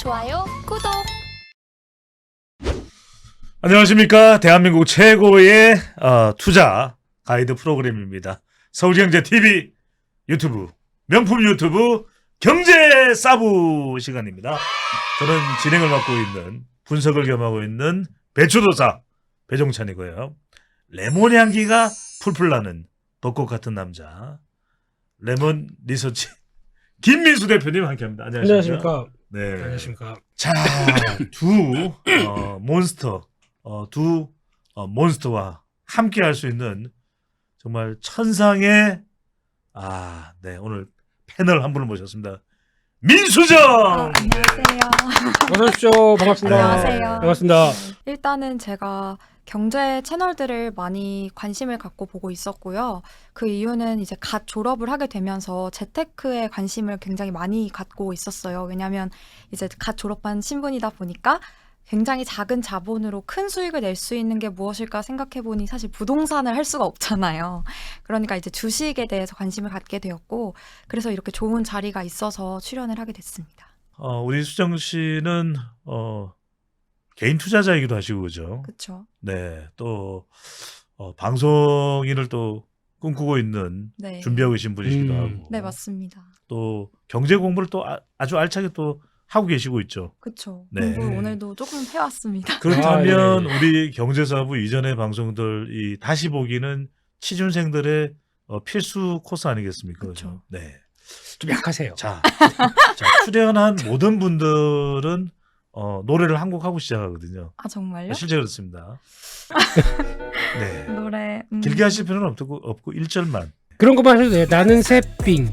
좋아요, 구독. 안녕하십니까. 대한민국 최고의 투자 가이드 프로그램입니다. 서울경제TV 유튜브, 명품 유튜브 경제사부 시간입니다. 저는 진행을 맡고 있는, 분석을 겸하고 있는 배추도사 배종찬이고요. 레몬 향기가 풀풀 나는 벚꽃 같은 남자, 레몬 리서치 김민수 대표님 함께합니다. 안녕하십니까? 네. 안녕하십니까? 자, 두 몬스터와 함께 할 수 있는 정말 천상의 네, 오늘 패널 한 분을 모셨습니다. 민수정. 안녕하세요. 어서 오십시오. 반갑습니다. 안녕하세요. 반갑습니다. 일단은 제가 경제 채널들을 많이 관심을 갖고 보고 있었고요. 그 이유는 이제 갓 졸업을 하게 되면서 재테크에 관심을 굉장히 많이 갖고 있었어요. 왜냐하면 이제 갓 졸업한 신분이다 보니까 굉장히 작은 자본으로 큰 수익을 낼 수 있는 게 무엇일까 생각해보니 사실 부동산을 할 수가 없잖아요. 그러니까 이제 주식에 대해서 관심을 갖게 되었고, 그래서 이렇게 좋은 자리가 있어서 출연을 하게 됐습니다. 우리 수정 씨는 개인 투자자이기도 하시고 그죠? 그렇죠. 네, 또 방송인을 또 꿈꾸고 있는 네. 준비하고 계신 분이시기도 하고, 네, 맞습니다. 또 경제 공부를 또 아주 알차게 또 하고 계시고 있죠. 그렇죠. 네. 공부 오늘도 조금 해왔습니다. 그렇다면 예. 우리 경제사부 이전의 방송들 이 다시 보기는 취준생들의 필수 코스 아니겠습니까? 그쵸. 네. 좀 약하세요. 자, 출연한 모든 분들은 노래를 한 곡 하고 시작하거든요. 아, 정말요? 실제 그렇습니다. 네. 노래 길게 하실 필요는 없고 1절만. 그런 것만 하셔도 돼요. 나는 새삥. 네.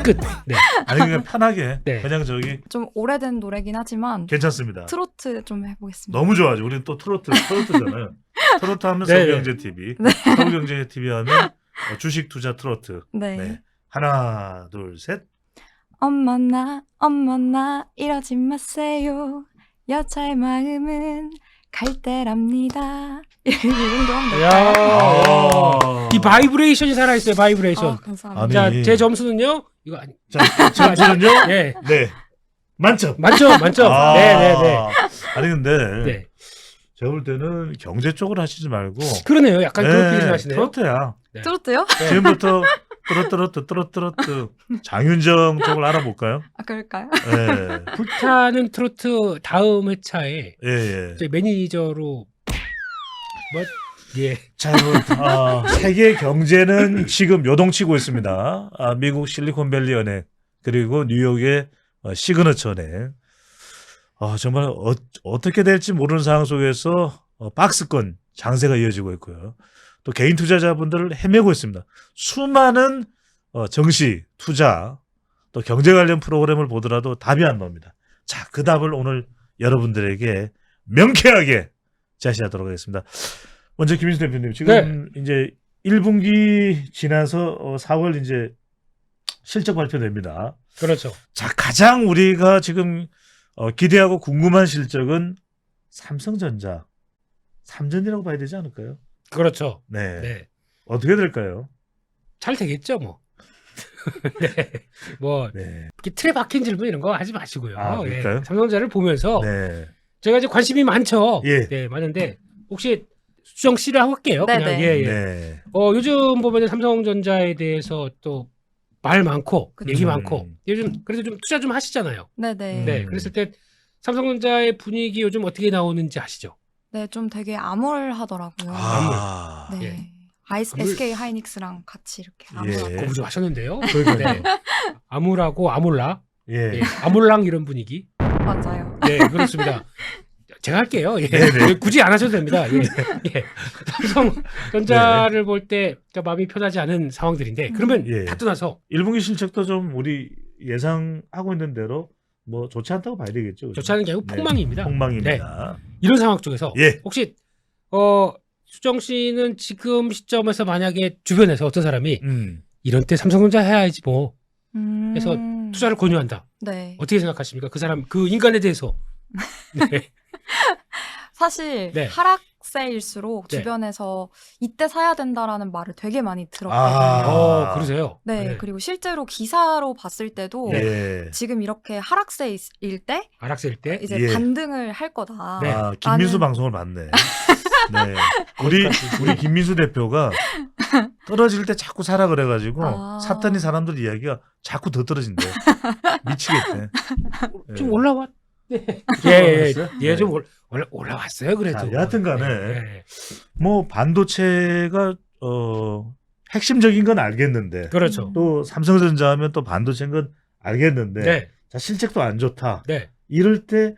끝. 네. 아니 그냥 편하게 네. 그냥 저기 좀 오래된 노래긴 하지만 괜찮습니다. 트로트 좀 해보겠습니다. 너무 좋아하죠. 우리는 또 트로트잖아요. 트로트 하면 네. 서울경제TV. 서울경제TV 하면 주식 투자 트로트. 네. 네. 하나, 둘, 셋. 어머나 이러지 마세요. 여자의 마음은 갈대랍니다. 이 정도 하면 될까요? 이 바이브레이션이 살아있어요. 바이브레이션. 감사합니다. 아니. 자, 제 점수는요. 이거 아니. 저는요? 네. 네. 만점. 만점. 네. 아니 근데 네. 제가 볼 때는 경제 쪽으로 하시지 말고 그러네요. 약간 그런 필이 하시네요. 트로트야. 네. 트로트요? 네. 지금부터 트로트 장윤정 쪽을 알아볼까요? 아, 그럴까요? 예. 불타는 트로트 다음 회차에 예. 제 매니저로 예. 자, 세계 경제는 지금 요동치고 있습니다. 미국 실리콘밸리 은행 그리고 뉴욕의 시그너처 은행. 정말 어떻게 될지 모르는 상황 속에서 박스권 장세가 이어지고 있고요. 또 개인 투자자분들을 헤매고 있습니다. 수많은 정시, 투자, 또 경제 관련 프로그램을 보더라도 답이 안 나옵니다. 자, 그 답을 오늘 여러분들에게 명쾌하게 제시하도록 하겠습니다. 먼저 김인수 대표님, 지금 이제 1분기 지나서 4월 이제 실적 발표됩니다. 그렇죠. 자, 가장 우리가 지금 기대하고 궁금한 실적은 삼성전자, 삼전이라고 봐야 되지 않을까요? 그렇죠. 네. 네. 어떻게 될까요? 잘 되겠죠, 뭐. 네. 뭐 네. 이렇게 틀에 박힌 질문 이런 거 하지 마시고요. 그럴까요? 예. 삼성전자를 보면서 네. 제가 이제 관심이 많죠. 예. 네, 많은데 혹시 수정 씨를 하고 할게요. 네네. 그냥 예. 네. 요즘 보면 삼성전자에 대해서 또 말 많고 그쵸. 얘기 많고 요즘 그래도 좀 투자 좀 하시잖아요. 네네. 네, 그랬을 때 삼성전자의 분위기 요즘 어떻게 나오는지 아시죠? 네, 좀 되게 암울하더라고요. 아. 네. 예. SK 하이닉스랑 같이 이렇게 예. 암울하고. 공부 좀 하셨는데요. 그러니까요. 네. 암울하고 암울라, 예. 예. 암울랑 이런 분위기. 맞아요. 네, 그렇습니다. 제가 할게요. 예. 네네. 굳이 안 하셔도 됩니다. 예. 예. 삼성전자를 볼 때 마음이 편하지 않은 상황들인데 그러면 예. 다 떠나서 1분기 실적도 좀 우리 예상하고 있는 대로 뭐 좋지 않다고 봐야 되겠죠. 그죠? 좋지 않은 게 아니고 네. 폭망입니다. 폭망입니다. 이런 상황 쪽에서 예. 혹시 수정 씨는 지금 시점에서 만약에 주변에서 어떤 사람이 이런 때 삼성전자 해야지 뭐 해서 투자를 권유한다. 네. 어떻게 생각하십니까? 그 사람 그 인간에 대해서. 네. 사실 네. 하락세일수록 네. 주변에서 이때 사야 된다라는 말을 되게 많이 들었거든요. 아. 그러세요? 네, 그리고 실제로 기사로 봤을 때도 예. 지금 이렇게 하락세일 때 하락세일 때 이제 예. 반등을 할 거다. 네. 아, 김민수 나는- 방송을 봤네. 네. 우리 김민수 대표가 떨어질 때 자꾸 사라 그래가지고 아. 샀더니 사람들 이야기가 자꾸 더 떨어진대. 미치겠대. 좀 예. 올라왔. 좀 올라왔어요? 예, 좀 네. 올라왔어요. 그래도. 자, 여하튼간에 예. 뭐 반도체가 핵심적인 건 알겠는데 그렇죠. 또 삼성전자 하면 또 반도체인 건 알겠는데 네, 자 실적도 안 좋다. 네, 이럴 때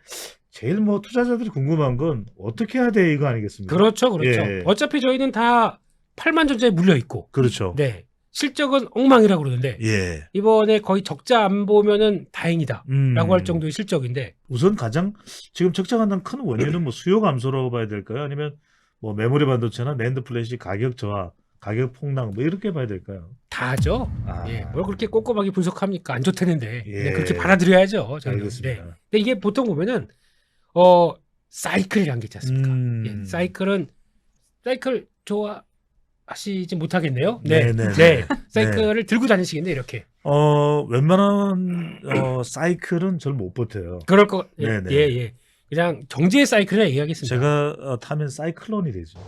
제일 뭐 투자자들이 궁금한 건 어떻게 해야 돼 이거 아니겠습니까? 그렇죠, 그렇죠. 예. 어차피 저희는 다 8만 전자에 물려 있고, 그렇죠. 네, 실적은 엉망이라고 그러는데 예. 이번에 거의 적자 안 보면은 다행이다라고 음. 할 정도의 실적인데, 우선 가장 지금 적자 간다는 큰 원인은 뭐 수요 감소라고 봐야 될까요? 아니면 뭐 메모리 반도체나 낸드 플래시 가격 저하, 가격 폭락 뭐 이렇게 봐야 될까요? 다죠. 아, 예, 뭘 그렇게 꼼꼼하게 분석합니까? 안 좋다는데 예. 네, 그렇게 받아들여야죠. 저희는. 알겠습니다. 네. 근데 이게 보통 보면은 사이클이란 게 있지 않습니까? 예, 사이클 좋아하시지 못하겠네요. 네, 네네네. 네, 사이클을 들고 다니시겠네 이렇게. 웬만한 사이클은 절 못 버텨요. 그럴 거. 예, 네네. 예, 예. 그냥 정지의 사이클이라 얘기하겠습니다. 제가 타면 사이클론이 되죠.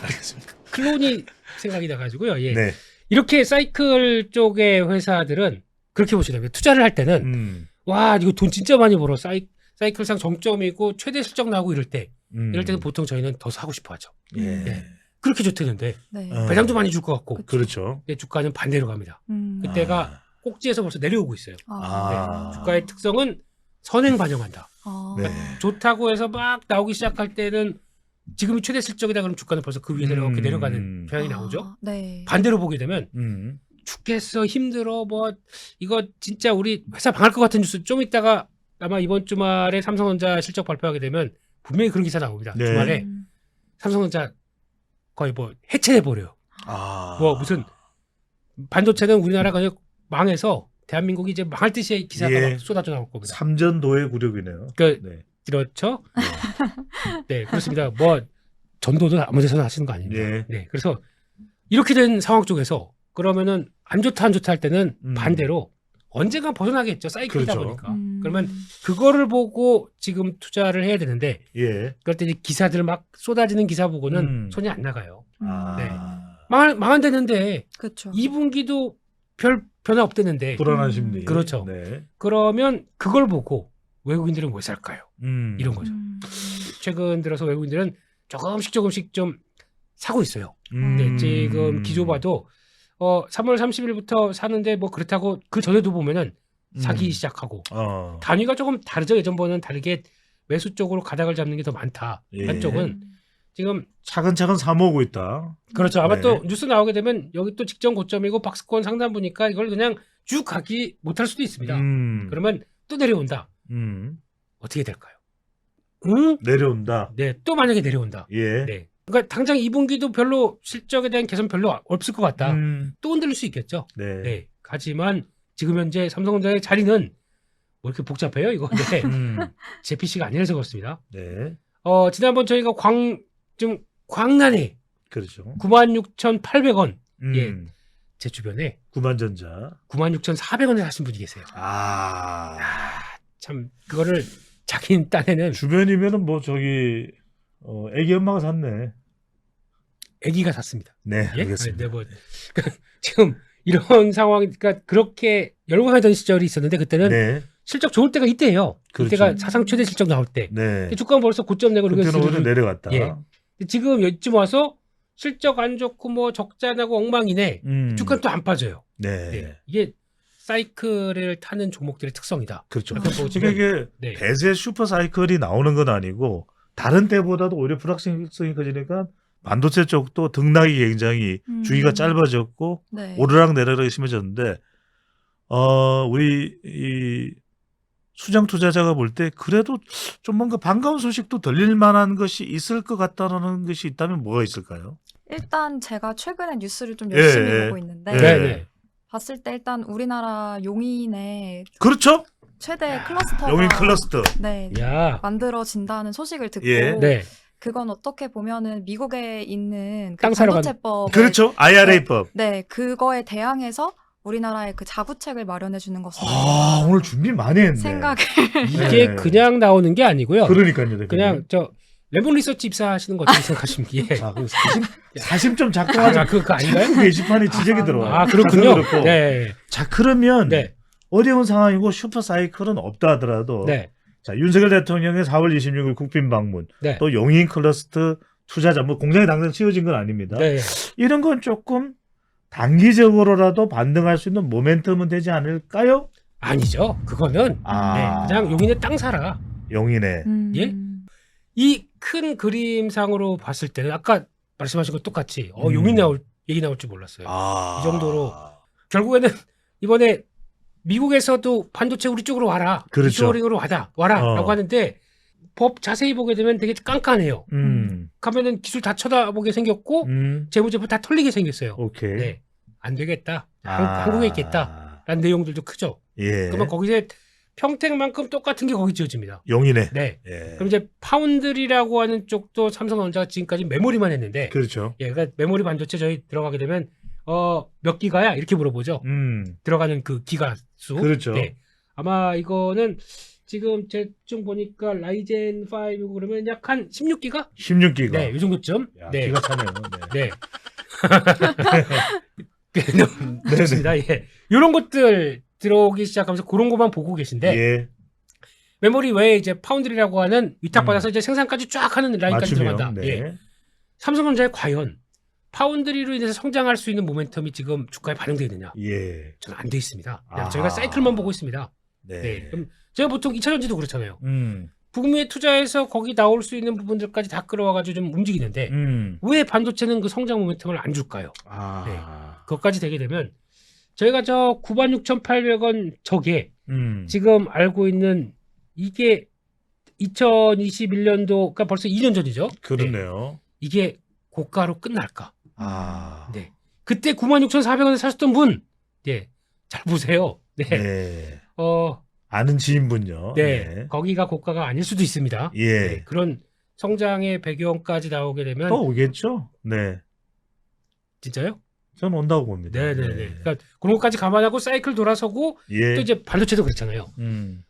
알겠습니다. 클론이 생각이 나가지고요. 예. 네. 이렇게 사이클 쪽의 회사들은 그렇게 보시더라고요. 투자를 할 때는 와 이거 돈 진짜 많이 벌어. 사이클상 정점이고 최대 실적 나오고 이럴 때는 보통 저희는 더 사고 싶어하죠. 예. 네. 그렇게 좋다는데 네. 배당도 많이 줄 것 같고. 그렇죠. 근데 주가는 반대로 갑니다. 음. 그때가 꼭지에서 벌써 내려오고 있어요. 아. 네. 주가의 특성은 선행 반영한다. 아. 네. 좋다고 해서 막 나오기 시작할 때는 지금이 최대 실적이다 그러면 주가는 벌써 그 위에 이렇게 내려가는 경향이 나오죠. 네. 반대로 보게 되면 죽겠어 힘들어 뭐 이거 진짜 우리 회사 망할 것 같은 뉴스 좀 이따가 아마 이번 주말에 삼성전자 실적 발표하게 되면 분명히 그런 기사 나옵니다. 네. 주말에 음. 삼성전자 거의 뭐 해체돼 버려요. 아. 뭐 무슨 반도체는 우리나라가 그냥 망해서 대한민국이 이제 망할 듯이 기사가 예. 막 쏟아져 나올 겁니다. 삼전도의 굴욕이네요. 그 네. 그렇죠? 네, 그렇습니다. 뭐 전도도 아무 데서나 하시는 거 아닙니다. 예. 네, 그래서 이렇게 된 상황 쪽에서 그러면은 안 좋다 할 때는 반대로 언젠가 벗어나겠죠. 사이클이다 그렇죠. 보니까. 그러면 그거를 보고 지금 투자를 해야 되는데 예. 그럴 때 이제 기사들 막 쏟아지는 기사 보고는 손이 안 나가요. 아. 네. 망한다는데 그렇죠. 2분기도 별 변화 없대는데 불안한 심리. 그렇죠. 네. 그러면 그걸 보고 외국인들은 왜 살까요? 이런 거죠. 최근 들어서 외국인들은 조금씩 좀 사고 있어요. 네, 지금 기조 봐도 3월 30일부터 사는데 뭐 그렇다고 그 전에도 보면은 사기 시작하고 단위가 조금 다르죠. 예전보다는 다르게 매수 쪽으로 가닥을 잡는 게 더 많다. 예. 한쪽은 지금 차근차근 사모으고 있다. 그렇죠. 아마 네. 또 뉴스 나오게 되면 여기 또 직전 고점이고 박스권 상단 보니까 이걸 그냥 쭉 가기 못할 수도 있습니다. 그러면 또 내려온다. 어떻게 될까요? 응? 내려온다. 네, 또 만약에 내려온다. 예. 네. 그러니까 당장 2분기도 별로 실적에 대한 개선 별로 없을 것 같다. 또 흔들릴 수 있겠죠. 네. 네. 하지만 지금 현재 삼성전자의 자리는 뭐 이렇게 복잡해요, 이거. 네. 제 PC가 아니라서 그렇습니다. 네. 지난번 저희가 좀 광란에 그렇죠. 96,800원. 예. 제 주변에 9만전자. 96,400원에 사신 분이 계세요. 아. 참 그거를 자기 딴에는 주변이면은 뭐 저기 애기 엄마가 샀네. 아기가 샀습니다. 네, 예? 알겠습니다. 네, 뭐 지금 이런 상황이니까 그렇게 열광하던 시절이 있었는데 그때는 네. 실적 좋을 때가 이때예요. 그렇죠. 이때가 사상 최대 실적 나올 때. 네. 주가가 벌써 고점 내고 그때는 오히려 이러고 내려갔다. 예. 지금 여기쯤 와서 실적 안 좋고 뭐 적자 나고 엉망이네. 주가는 또 안 빠져요. 네. 네. 이게 사이클을 타는 종목들의 특성이다. 그렇죠. 약간 보시면- 그러니까 이게 네. 대세 슈퍼 사이클이 나오는 건 아니고 다른 때보다도 오히려 불확실성이 커지니까 반도체 쪽도 등락이 굉장히 주기가 짧아졌고 네. 오르락 내리락이 심해졌는데 우리 이 수장 투자자가 볼 때 그래도 좀 뭔가 반가운 소식도 들릴 만한 것이 있을 것 같다는 것이 있다면 뭐가 있을까요? 일단 제가 최근에 뉴스를 좀 열심히 예, 보고 있는데 예. 네, 네. 봤을 때 일단 우리나라 용인의 그렇죠. 최대 클러스터가 용인 클러스터. 네, 야. 만들어진다는 소식을 듣고 예. 네. 그건 어떻게 보면은 미국에 있는 그 땅 사러 반도체법 그렇죠. IRA법. 네, 그거에 대항해서 우리나라에 그 자구책을 마련해 주는 것은 아, 오늘 준비 많이 했네. 생각을 이게 네. 그냥 나오는 게 아니고요. 그러니까요. 대표님. 그냥 저 레몬 리서치 입사하시는 거 어떻게 생각하시면 예. 자, 그 사심 좀 작동하지. 그거 아닌가요? 게시판에 지적이 들어와요. 아 그렇군요. 그래서 그렇고. 네. 자, 그러면 네. 어려운 상황이고 슈퍼사이클은 없다 하더라도 네. 자, 윤석열 대통령의 4월 26일 국빈 방문, 네. 또 용인 클러스터 투자자, 뭐 공장이 당장 지어진 건 아닙니다. 네. 이런 건 조금 단기적으로라도 반등할 수 있는 모멘텀은 되지 않을까요? 아니죠. 그거는 아, 네. 그냥 용인에 땅 사라. 용인에. 예? 이 큰 그림상으로 봤을 때는 아까 말씀하신 것 똑같이 용인 얘기 나올 줄 몰랐어요. 아, 이 정도로. 결국에는 이번에 미국에서도 반도체 우리 쪽으로 와라. 그렇죠. 이슈어링으로 와라. 어. 라고 하는데 법 자세히 보게 되면 되게 깐깐해요. 가면은 기술 다 쳐다보게 생겼고 재무제표 다 털리게 생겼어요. 오케이. 네. 안 되겠다. 아, 한국에 있겠다. 라는 내용들도 크죠. 예. 그러면 거기서 평택만큼 똑같은 게 거기 지어집니다. 용인에. 네. 예. 그럼 이제 파운드리라고 하는 쪽도 삼성전자가 지금까지 메모리만 했는데 그렇죠. 예, 그러니까 메모리 반도체 저희 들어가게 되면 몇 기가야? 이렇게 물어보죠. 들어가는 그 기가 수. 그렇죠. 네. 아마 이거는 지금 대충 보니까 라이젠 5 그러면 약 한 16기가? 16기가. 네, 이 정도쯤. 야, 네. 기가 차네요. 네. 네. 좋습니다. 예. 이런 것들 들어오기 시작하면서 그런 것만 보고 계신데 예. 메모리 외에 이제 파운드리라고 하는 위탁받아서 이제 생산까지 쫙 하는 라인까지 맞춤형. 들어간다. 네. 예. 삼성전자에 과연 파운드리로 인해서 성장할 수 있는 모멘텀이 지금 주가에 반영되어 있느냐? 예. 저는 안 돼 있습니다. 그냥 아. 저희가 사이클만 보고 있습니다. 네. 네. 그럼 제가 보통 2차전지도 그렇잖아요. 음. 북미에 투자해서 거기 나올 수 있는 부분들까지 다 끌어와가지고 좀 움직이는데 왜 반도체는 그 성장 모멘텀을 안 줄까요? 아. 그것까지 되게 되면 저희가 저 96,800원 저게 음. 지금 알고 있는 이게 2021년도 그러니까 벌써 2년 전이죠. 네. 그렇네요. 이게 고가로 끝날까? 아. 네. 그때 96,400원에 사셨던 분, 네, 잘 보세요. 네, 네. 아는 지인분요. 네, 거기가 고가가 아닐 수도 있습니다. 예. 네, 그런 성장의 배경까지 나오게 되면 또 오겠죠? 네. 진짜요? 전 온다고 봅니다. 네네네. 그러니까 그런 것까지 감안하고 사이클 돌아서고 예. 또 이제 반도체도 그렇잖아요. 음.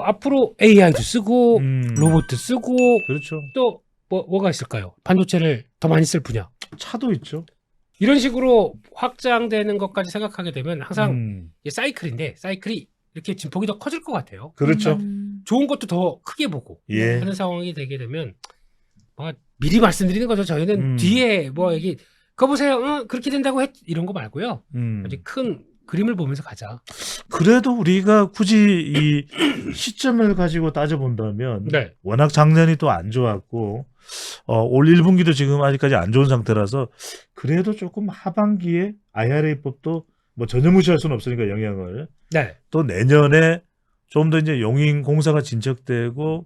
앞으로 AI도 쓰고 음. 로봇도 쓰고 그렇죠. 또 뭐가 있을까요? 반도체를 더 많이 쓸 분야. 차도 있죠. 이런 식으로 확장되는 것까지 생각하게 되면 항상 이게 사이클인데 사이클이 이렇게 진폭이 더 커질 것 같아요. 그렇죠. 좋은 것도 더 크게 보고 예. 하는 상황이 되게 되면 미리 말씀드리는 거죠. 저희는 뒤에 얘기 그거 보세요. 그렇게 된다고 이런 거 말고요. 아주 큰 그림을 보면서 가자. 그래도 우리가 굳이 이 시점을 가지고 따져본다면 네. 워낙 작년이 또 안 좋았고 올 1분기도 지금 아직까지 안 좋은 상태라서 그래도 조금 하반기에 IRA법도 뭐 전혀 무시할 수는 없으니까 영향을 네. 또 내년에 좀 더 이제 용인 공사가 진척되고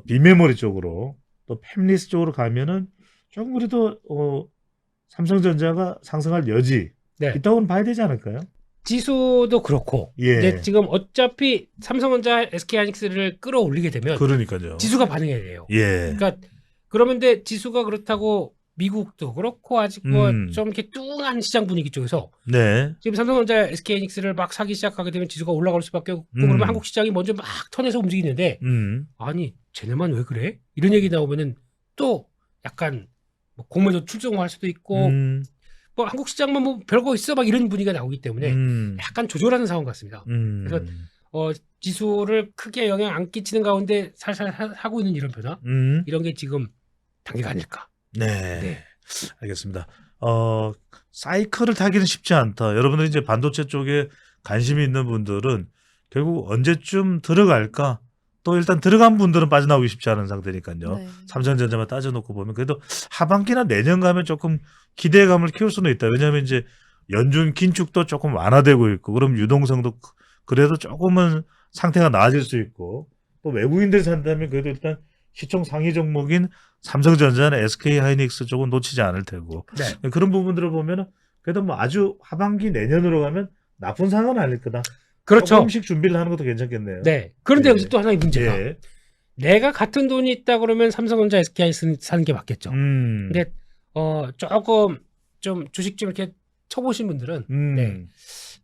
비메모리 쪽으로 또 팹리스 쪽으로 가면은 조금 그래도 삼성전자가 상승할 여지 네. 있다고는 봐야 되지 않을까요? 지수도 그렇고 예. 이제 지금 어차피 삼성전자 SK하이닉스를 끌어올리게 되면 그러니까요. 지수가 반응해야 돼요. 예. 그러니까 그러는데 지수가 그렇다고 미국도 그렇고 아직 좀 이렇게 뚱한 시장 분위기 쪽에서 네. 지금 삼성전자 SK하이닉스를 막 사기 시작하게 되면 지수가 올라갈 수밖에 없고 그러면 한국 시장이 먼저 막 턴해서 움직이는데 아니 쟤네만 왜 그래? 이런 얘기 나오면은 또 약간 공매도 출정할 수도 있고 한국 시장만 뭐 별거 있어 막 이런 분위기가 나오기 때문에 약간 조절하는 상황 같습니다. 그래서 지수를 크게 영향 안 끼치는 가운데 살살 하고 있는 이런 변화 이런 게 지금 단계가 아닐까. 네. 네. 알겠습니다. 사이클을 타기는 쉽지 않다. 여러분들이 이제 반도체 쪽에 관심이 있는 분들은 결국 언제쯤 들어갈까? 또 일단 들어간 분들은 빠져나오기 쉽지 않은 상태니까요. 네. 삼성전자만 따져놓고 보면 그래도 하반기나 내년 가면 조금 기대감을 키울 수는 있다. 왜냐하면 이제 연준 긴축도 조금 완화되고 있고 그럼 유동성도 그래도 조금은 상태가 나아질 수 있고 또 외국인들이 산다면 그래도 일단 시총 상위 종목인 삼성전자나 SK하이닉스 쪽은 놓치지 않을 테고 네. 그런 부분들을 보면 그래도 뭐 아주 하반기 내년으로 가면 나쁜 상황은 아닐 거다. 그렇죠. 조금씩 준비를 하는 것도 괜찮겠네요. 네. 그런데 네. 여기서 또 하나의 문제가 예. 내가 같은 돈이 있다 그러면 삼성전자, SK 사는 게 맞겠죠. 근데 조금 좀 주식 좀 이렇게 쳐보신 분들은 네,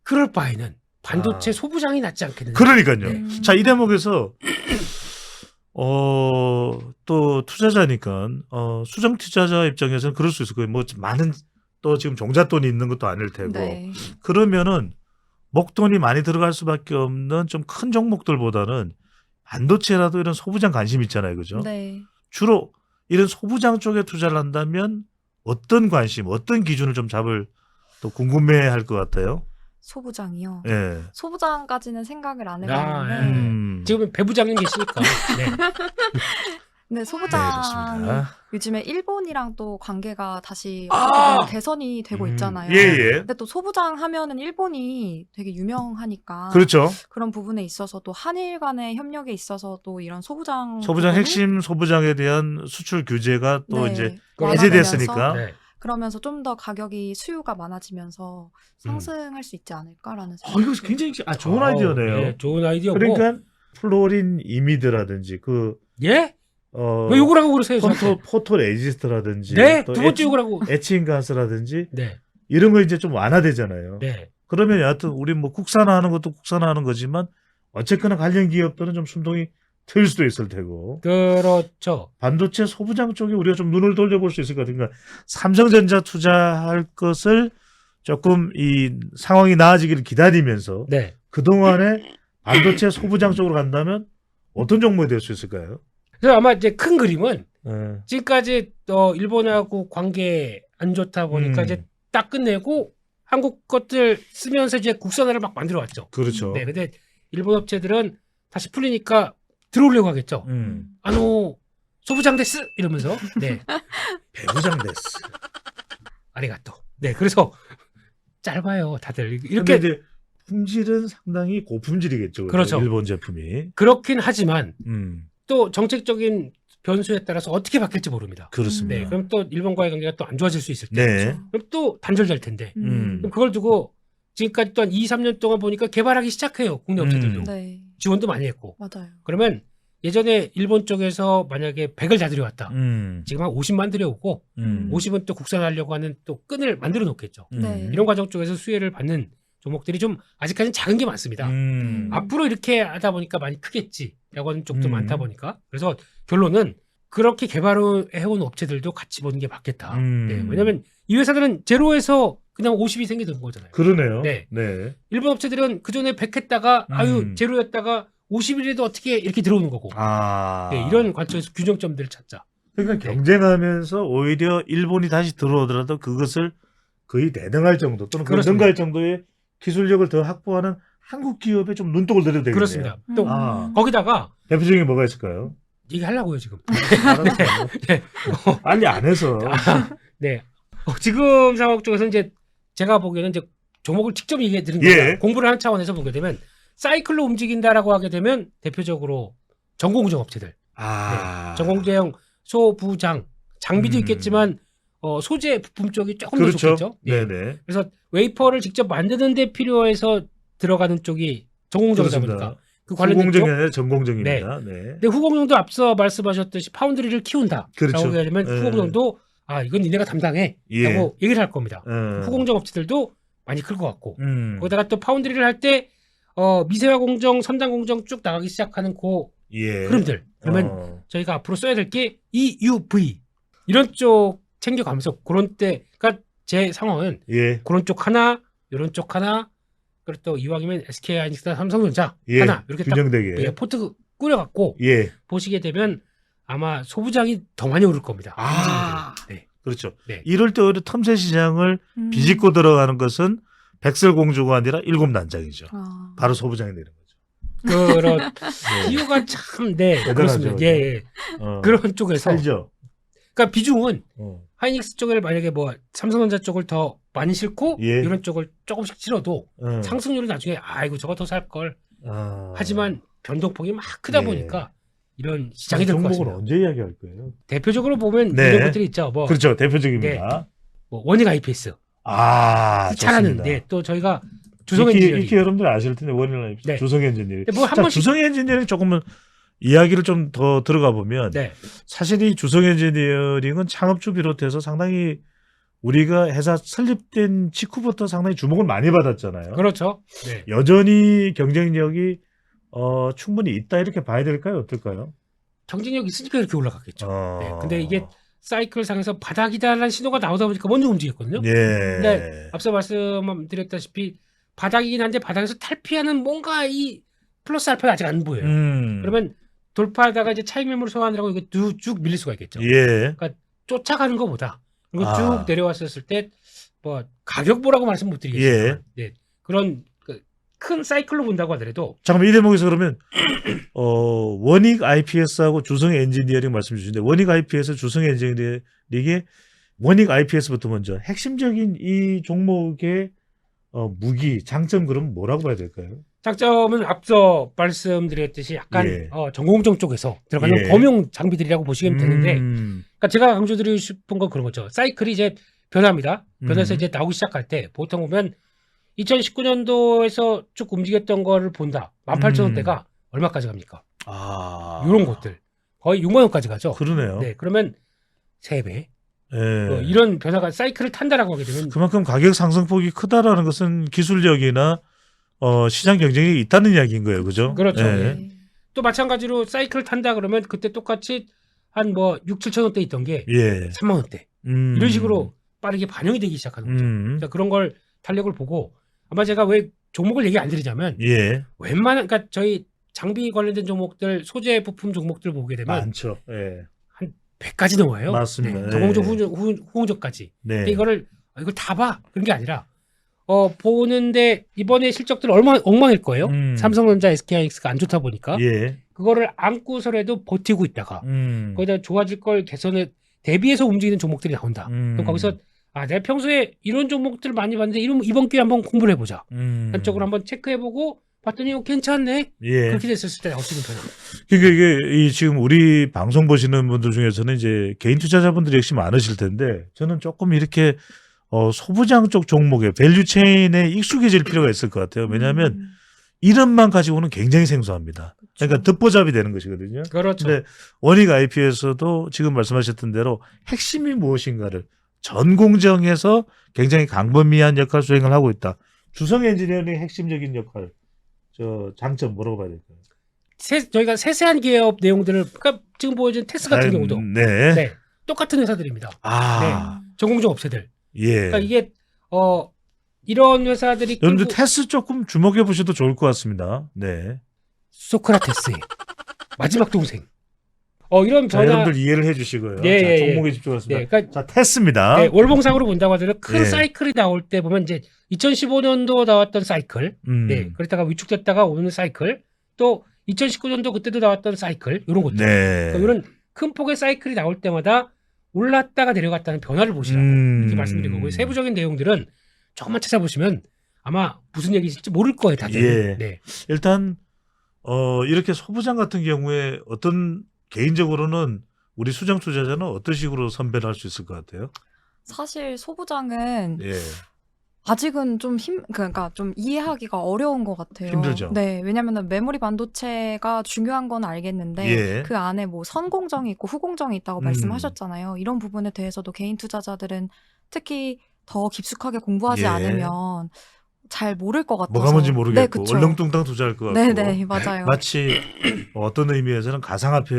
그럴 바에는 반도체 소부장이 낫지 않겠느냐. 그러니까요. 자, 이 대목에서 또 투자자니까 수정 투자자 입장에서는 그럴 수 있을 거예요. 뭐 많은 또 지금 종잣돈이 있는 것도 아닐 테고. 네. 그러면은 목돈이 많이 들어갈 수밖에 없는 좀 큰 종목들보다는 반도체라도 이런 소부장 관심 있잖아요. 그죠? 네. 주로 이런 소부장 쪽에 투자를 한다면 어떤 관심, 어떤 기준을 좀 잡을 또 궁금해할 것 같아요. 소부장이요. 예. 소부장까지는 생각을 안 아, 해봤는데 지금 배 부장님 계시니까. 네. 네, 네, 소부장이 좋습니다. 요즘에 일본이랑 또 관계가 다시 어떻게 보면 개선이 되고 있잖아요. 예, 예. 근데 또 소부장 하면은 일본이 되게 유명하니까 그렇죠. 그런 부분에 있어서 또 한일 간의 협력에 있어서 또 이런 소부장 소부장 부분이 핵심 소부장에 대한 수출 규제가 또 네, 이제 완화되면서 해제됐으니까. 네. 그러면서 좀 더 가격이 수요가 많아지면서 상승할 수 있지 않을까라는 생각. 이거 굉장히 좋은 아이디어네요. 네, 좋은 아이디어고. 그러니까 플로린 이미드라든지 예? 왜 욕을 하고 그러세요? 포토 레지스트라든지 네, 또 두 번째 욕을 하고. 에칭 가스라든지 네, 이런 거 이제 좀 완화되잖아요. 네. 그러면 여하튼 우리 뭐 국산화하는 것도 국산화하는 거지만 어쨌거나 관련 기업들은 좀 숨통이 트일 수도 있을 테고 그렇죠. 반도체 소부장 쪽에 우리가 좀 눈을 돌려볼 수 있을 것 같으니까 삼성전자 투자할 것을 조금 이 상황이 나아지기를 기다리면서 네. 그동안에 반도체 소부장 쪽으로 간다면 어떤 종목이 될 수 있을까요? 그래서 아마 이제 큰 그림은 예. 지금까지 일본하고 관계 안 좋다 보니까 이제 딱 끝내고 한국 것들 쓰면서 이제 국산화를 막 만들어 왔죠. 그렇죠. 네, 근데 일본 업체들은 다시 풀리니까 들어오려고 하겠죠. 소부장 데스 이러면서 네, 배부장 됐어. 아리가또. 네, 그래서 짧아요, 다들 근데 이렇게 이제 품질은 상당히 고품질이겠죠. 그렇죠. 일본 제품이. 그렇긴 하지만 음, 또 정책적인 변수에 따라서 어떻게 바뀔지 모릅니다. 그렇습니다. 네, 그럼 또 일본과의 관계가 또 안 좋아질 수 있을 때, 네. 그럼 또 단절될 텐데, 음. 그럼 그걸 두고 지금까지 또 한 2, 3년 동안 보니까 개발하기 시작해요. 국내 업체들도 네, 지원도 많이 했고. 맞아요. 그러면 예전에 일본 쪽에서 만약에 100을 다 들여왔다. 지금 한 50만 들여오고 50은 또 국산하려고 하는 또 끈을 만들어 놓겠죠. 네. 이런 과정 쪽에서 수혜를 받는 종목들이 좀 아직까지는 작은 게 많습니다. 앞으로 이렇게 하다 보니까 많이 크겠지라고 하는 쪽도 많다 보니까 그래서 결론은 그렇게 개발해온 업체들도 같이 보는 게 맞겠다. 네, 왜냐하면 이 회사들은 제로에서 그냥 50이 생기는 거잖아요. 그러네요. 네. 네. 일본 업체들은 그 전에 100 했다가 제로였다가 50이라도 어떻게 이렇게 들어오는 거고. 아. 네, 이런 관점에서 균형점들을 찾자. 그러니까 경쟁하면서 오히려 일본이 다시 들어오더라도 그것을 거의 대등할 정도 또는 그렇습니다. 능가할 정도의 기술력을 더 확보하는 한국 기업에 좀 눈독을 들여야 되겠네요. 그렇습니다. 또 아. 거기다가 대표적인 게 뭐가 있을까요? 얘기하려고요 지금. 알았어요. 네. 빨리 안 해서. 네. 지금 상황 쪽에서 이제 제가 보기에는 이제 종목을 직접 얘기해 드린 거예요. 예. 공부를 한 차원에서 보게 되면 사이클로 움직인다라고 하게 되면 대표적으로 전공정 업체들, 아. 네. 전공제형 소부장, 장비도 있겠지만 소재 부품 쪽이 조금 그렇죠. 더 좋겠죠. 네. 네네. 그래서 웨이퍼를 직접 만드는 데 필요해서 들어가는 쪽이 전공정이다 그렇습니다. 보니까 그 관련된 쪽. 후공정이 아니라 전공정입니다. 네. 근데 후공정도 앞서 말씀하셨듯이 파운드리를 키운다. 그렇죠. 라고 하게 되면 네. 후공정도 이건 니네가 담당해. 예. 라고 얘기를 할 겁니다. 어. 후공정 업체들도 많이 클 것 같고 음. 거기다가 또 파운드리를 할 때 미세화 공정, 선단 공정 쭉 나가기 시작하는 그 예. 흐름들 그러면 저희가 앞으로 써야 될 게 EUV 이런 쪽 챙겨가면서 그런 때 그러니까 제 상황은 예. 그런 쪽 하나 이런 쪽 하나 그리고 또 이왕이면 SK하이닉스나 삼성전자 예. 하나 이렇게 딱 균형되게. 포트 꾸려갖고 예. 보시게 되면 아마 소부장이 더 많이 오를 겁니다. 아. 네. 그렇죠. 네. 이럴 때 오히려 틈새 시장을 비집고 들어가는 것은 백설공주가 아니라 일곱 난장이죠. 바로 소부장이 되는 거죠. 그런 네. 이유가 참 네, 대단하죠, 그렇습니다. 그죠? 예. 그런 쪽에서 살죠. 그러니까 비중은 어. 하이닉스 쪽을 만약에 뭐 삼성전자 쪽을 더 많이 싣고 예. 이런 쪽을 조금씩 실어도 어. 상승률이 나중에 아이고 저거 더 살 걸. 아. 하지만 변동폭이 막 크다 예. 보니까 이런 시장이 될 것 종목을 같습니다. 언제 이야기할 거예요? 대표적으로 보면 네. 이런 것들이 있죠. 뭐, 그렇죠. 대표적입니다. 뭐 원익 IPS 아, 잘하는. 좋습니다. 네, 또 저희가 주성 엔지니어링. 이렇게 여러분들 아실 텐데 원인라이프 네. 주성 엔지니어링. 뭐 한 자, 번씩 주성 엔지니어링 조금은 이야기를 좀 더 들어가 보면 네. 사실 이 주성 엔지니어링은 창업주 비롯해서 상당히 우리가 회사 설립된 직후부터 상당히 주목을 많이 받았잖아요. 그렇죠. 네. 여전히 경쟁력이 충분히 있다 이렇게 봐야 될까요? 어떨까요? 경쟁력 있으니까 이렇게 올라갔겠죠. 어. 네. 근데 이게 사이클 상에서 바닥이다라는 신호가 나오다 보니까 먼저 움직였거든요. 예. 근데 앞서 말씀드렸다시피 바닥이긴 한데 바닥에서 탈피하는 뭔가 이 플러스 알파가 아직 안 보여요. 그러면 돌파하다가 이제 차익 매물을 소화하느라고 이게 쭉 밀릴 수가 있겠죠. 예. 쫓아가는 것보다 그리고 아. 쭉 내려왔었을 때 뭐 가격 보라고 말씀 못 드리겠지만 네. 그런 큰 사이클로 본다고 하더라도 잠깐만 이 대목에서 그러면 원익 IPS하고 주성 엔지니어링 말씀 주시는데 원익 IPS, 주성 엔지니어링의 원익 IPS부터 먼저 핵심적인 이 종목의 무기, 장점 그럼 뭐라고 봐야 될까요? 장점은 앞서 말씀드렸듯이 약간 예. 전공정 쪽에서 들어가는 예. 범용 장비들이라고 보시면 되는데 그러니까 제가 강조드리고 싶은 건 그런 거죠. 사이클이 이제 변합니다. 변해서 이제 나오기 시작할 때 보통 보면 2019년도에서 쭉 움직였던 거를 본다. 18,000원대가 얼마까지 갑니까? 이런 것들 거의 6만 원까지 가죠. 그러네요. 네, 그러면 3배 예. 이런 변화가 사이클을 탄다라고 하게 되면 그만큼 가격 상승폭이 크다라는 것은 기술력이나 시장 경쟁력이 있다는 이야기인 거예요, 그죠? 그렇죠. 예. 네. 또 마찬가지로 사이클을 탄다 그러면 그때 똑같이 한 뭐 6, 7천 원대 있던 게 예. 3만 원대 이런 식으로 빠르게 반영이 되기 시작하는 거죠. 자, 그런 걸 탄력을 보고 아마 제가 왜 종목을 얘기 안 드리자면 예. 웬만한 그러니까 저희 장비 관련된 종목들 소재 부품 종목들 보게 되면 많죠. 예. 100까지 넘어요. 맞습니다. 네, 예. 저공정 후공정까지. 네. 근데 이걸 다 봐. 그런 게 아니라 보는데 이번에 실적들 얼마 엉망일 거예요. 삼성전자, SK하이닉스가 안 좋다 보니까 예. 그거를 안고서라도 버티고 있다가 거기다 좋아질 걸 개선에 대비해서 움직이는 종목들이 나온다. 그럼 거기서 내가 평소에 이런 종목들 많이 봤는데 이번 기회에 한번 공부를 해보자. 한쪽으로 한번 체크해보고 봤더니 괜찮네. 예. 그렇게 됐었을 때 나올 수 있는 변화. 그러니까 이게 지금 우리 방송 보시는 분들 중에서는 이제 개인 투자자분들이 역시 많으실 텐데 저는 조금 이렇게 소부장 쪽 종목에 밸류 체인에 익숙해질 필요가 있을 것 같아요. 왜냐하면 이름만 가지고는 굉장히 생소합니다. 그러니까 듣보잡이 되는 것이거든요. 그렇죠. 근데 원익 IP에서도 지금 말씀하셨던 대로 핵심이 무엇인가를 전 공정에서 굉장히 강범위한 역할 수행을 하고 있다. 주성 엔지니어링의 핵심적인 역할, 장점 뭐라고 봐야 될까요? 저희가 세세한 기업 내용들을 그러니까 지금 보여준 텍스 같은 경우도 네. 똑같은 회사들입니다. 전공정 업체들. 예. 그러니까 이게 이런 회사들이 여러분들 테스 조금 주목해 보셔도 좋을 것 같습니다. 네. 소크라테스의 마지막 동생. 이런 자, 변화. 여러분들 이해를 해주시고요. 예, 자, 예, 종목에 집중하겠습니다. 네, 그러니까 자, 테스입니다. 네, 월봉상으로 본다고 하더라도 큰 예. 사이클이 나올 때 보면 이제 2015년도 나왔던 사이클, 네, 그랬다가 위축됐다가 오는 사이클, 또 2019년도 그때도 나왔던 사이클, 이런 것들. 네. 그러니까 이런 큰 폭의 사이클이 나올 때마다 올랐다가 내려갔다는 변화를 보시라고 이렇게 말씀드린 거고요. 세부적인 내용들은 조금만 찾아보시면 아마 무슨 얘기일지 모를 거예요, 다들. 예. 네. 일단 이렇게 소부장 같은 경우에 어떤 개인적으로는 우리 수장 투자자는 어떤 식으로 선별할 수 있을 것 같아요? 사실 소부장은 예. 아직은 좀 그러니까 좀 이해하기가 어려운 것 같아요. 힘들죠. 네, 왜냐면은 메모리 반도체가 중요한 건 알겠는데 예. 그 안에 뭐 선공정이 있고 후공정이 있다고 말씀하셨잖아요. 이런 부분에 대해서도 개인 투자자들은 특히 더 깊숙하게 공부하지 예. 않으면 잘 모를 것 같아서. 뭐가 뭔지 네, 모르겠고 그쵸. 얼렁뚱땅 투자할 것 같고 네네, 맞아요. 마치 어떤 의미에서는 가상화폐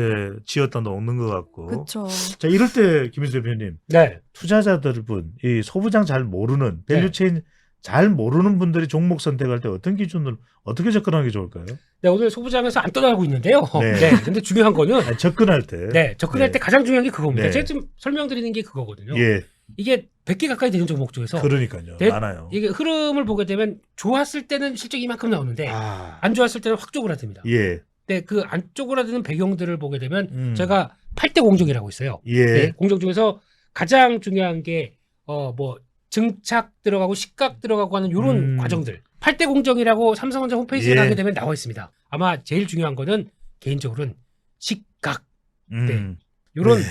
지었다 놓는 것 같고 그렇죠. 자 이럴 때 김인수 대표님 네. 투자자들분 이 소부장 잘 모르는 밸류체인 잘 모르는 분들이 종목 선택할 때 어떤 기준으로 어떻게 접근하는 게 좋을까요? 네, 오늘 소부장에서 안 떠나고 있는데요. 네. 네. 근데 중요한 거는 아니, 접근할 때 네, 접근할 네. 때 가장 중요한 게 그겁니다. 네. 제가 지금 설명드리는 게 그거거든요. 예 이게 100개 가까이 되는 종목 중에서 그러니까요 네, 많아요. 이게 흐름을 보게 되면 좋았을 때는 실적이 이만큼 나오는데 아, 안 좋았을 때는 확 쪼그라듭니다. 예. 근데 그 안 쪼그라드는 배경들을 보게 되면 제가 8대 공정이라고 있어요. 예. 네, 공정 중에서 가장 중요한 게 뭐 증착 들어가고 식각 들어가고 하는 이런 과정들. 8대 공정이라고 삼성전자 홈페이지에 예. 가게 되면 나와 있습니다. 아마 제일 중요한 거는 개인적으로는 식각. 네. 이런 네.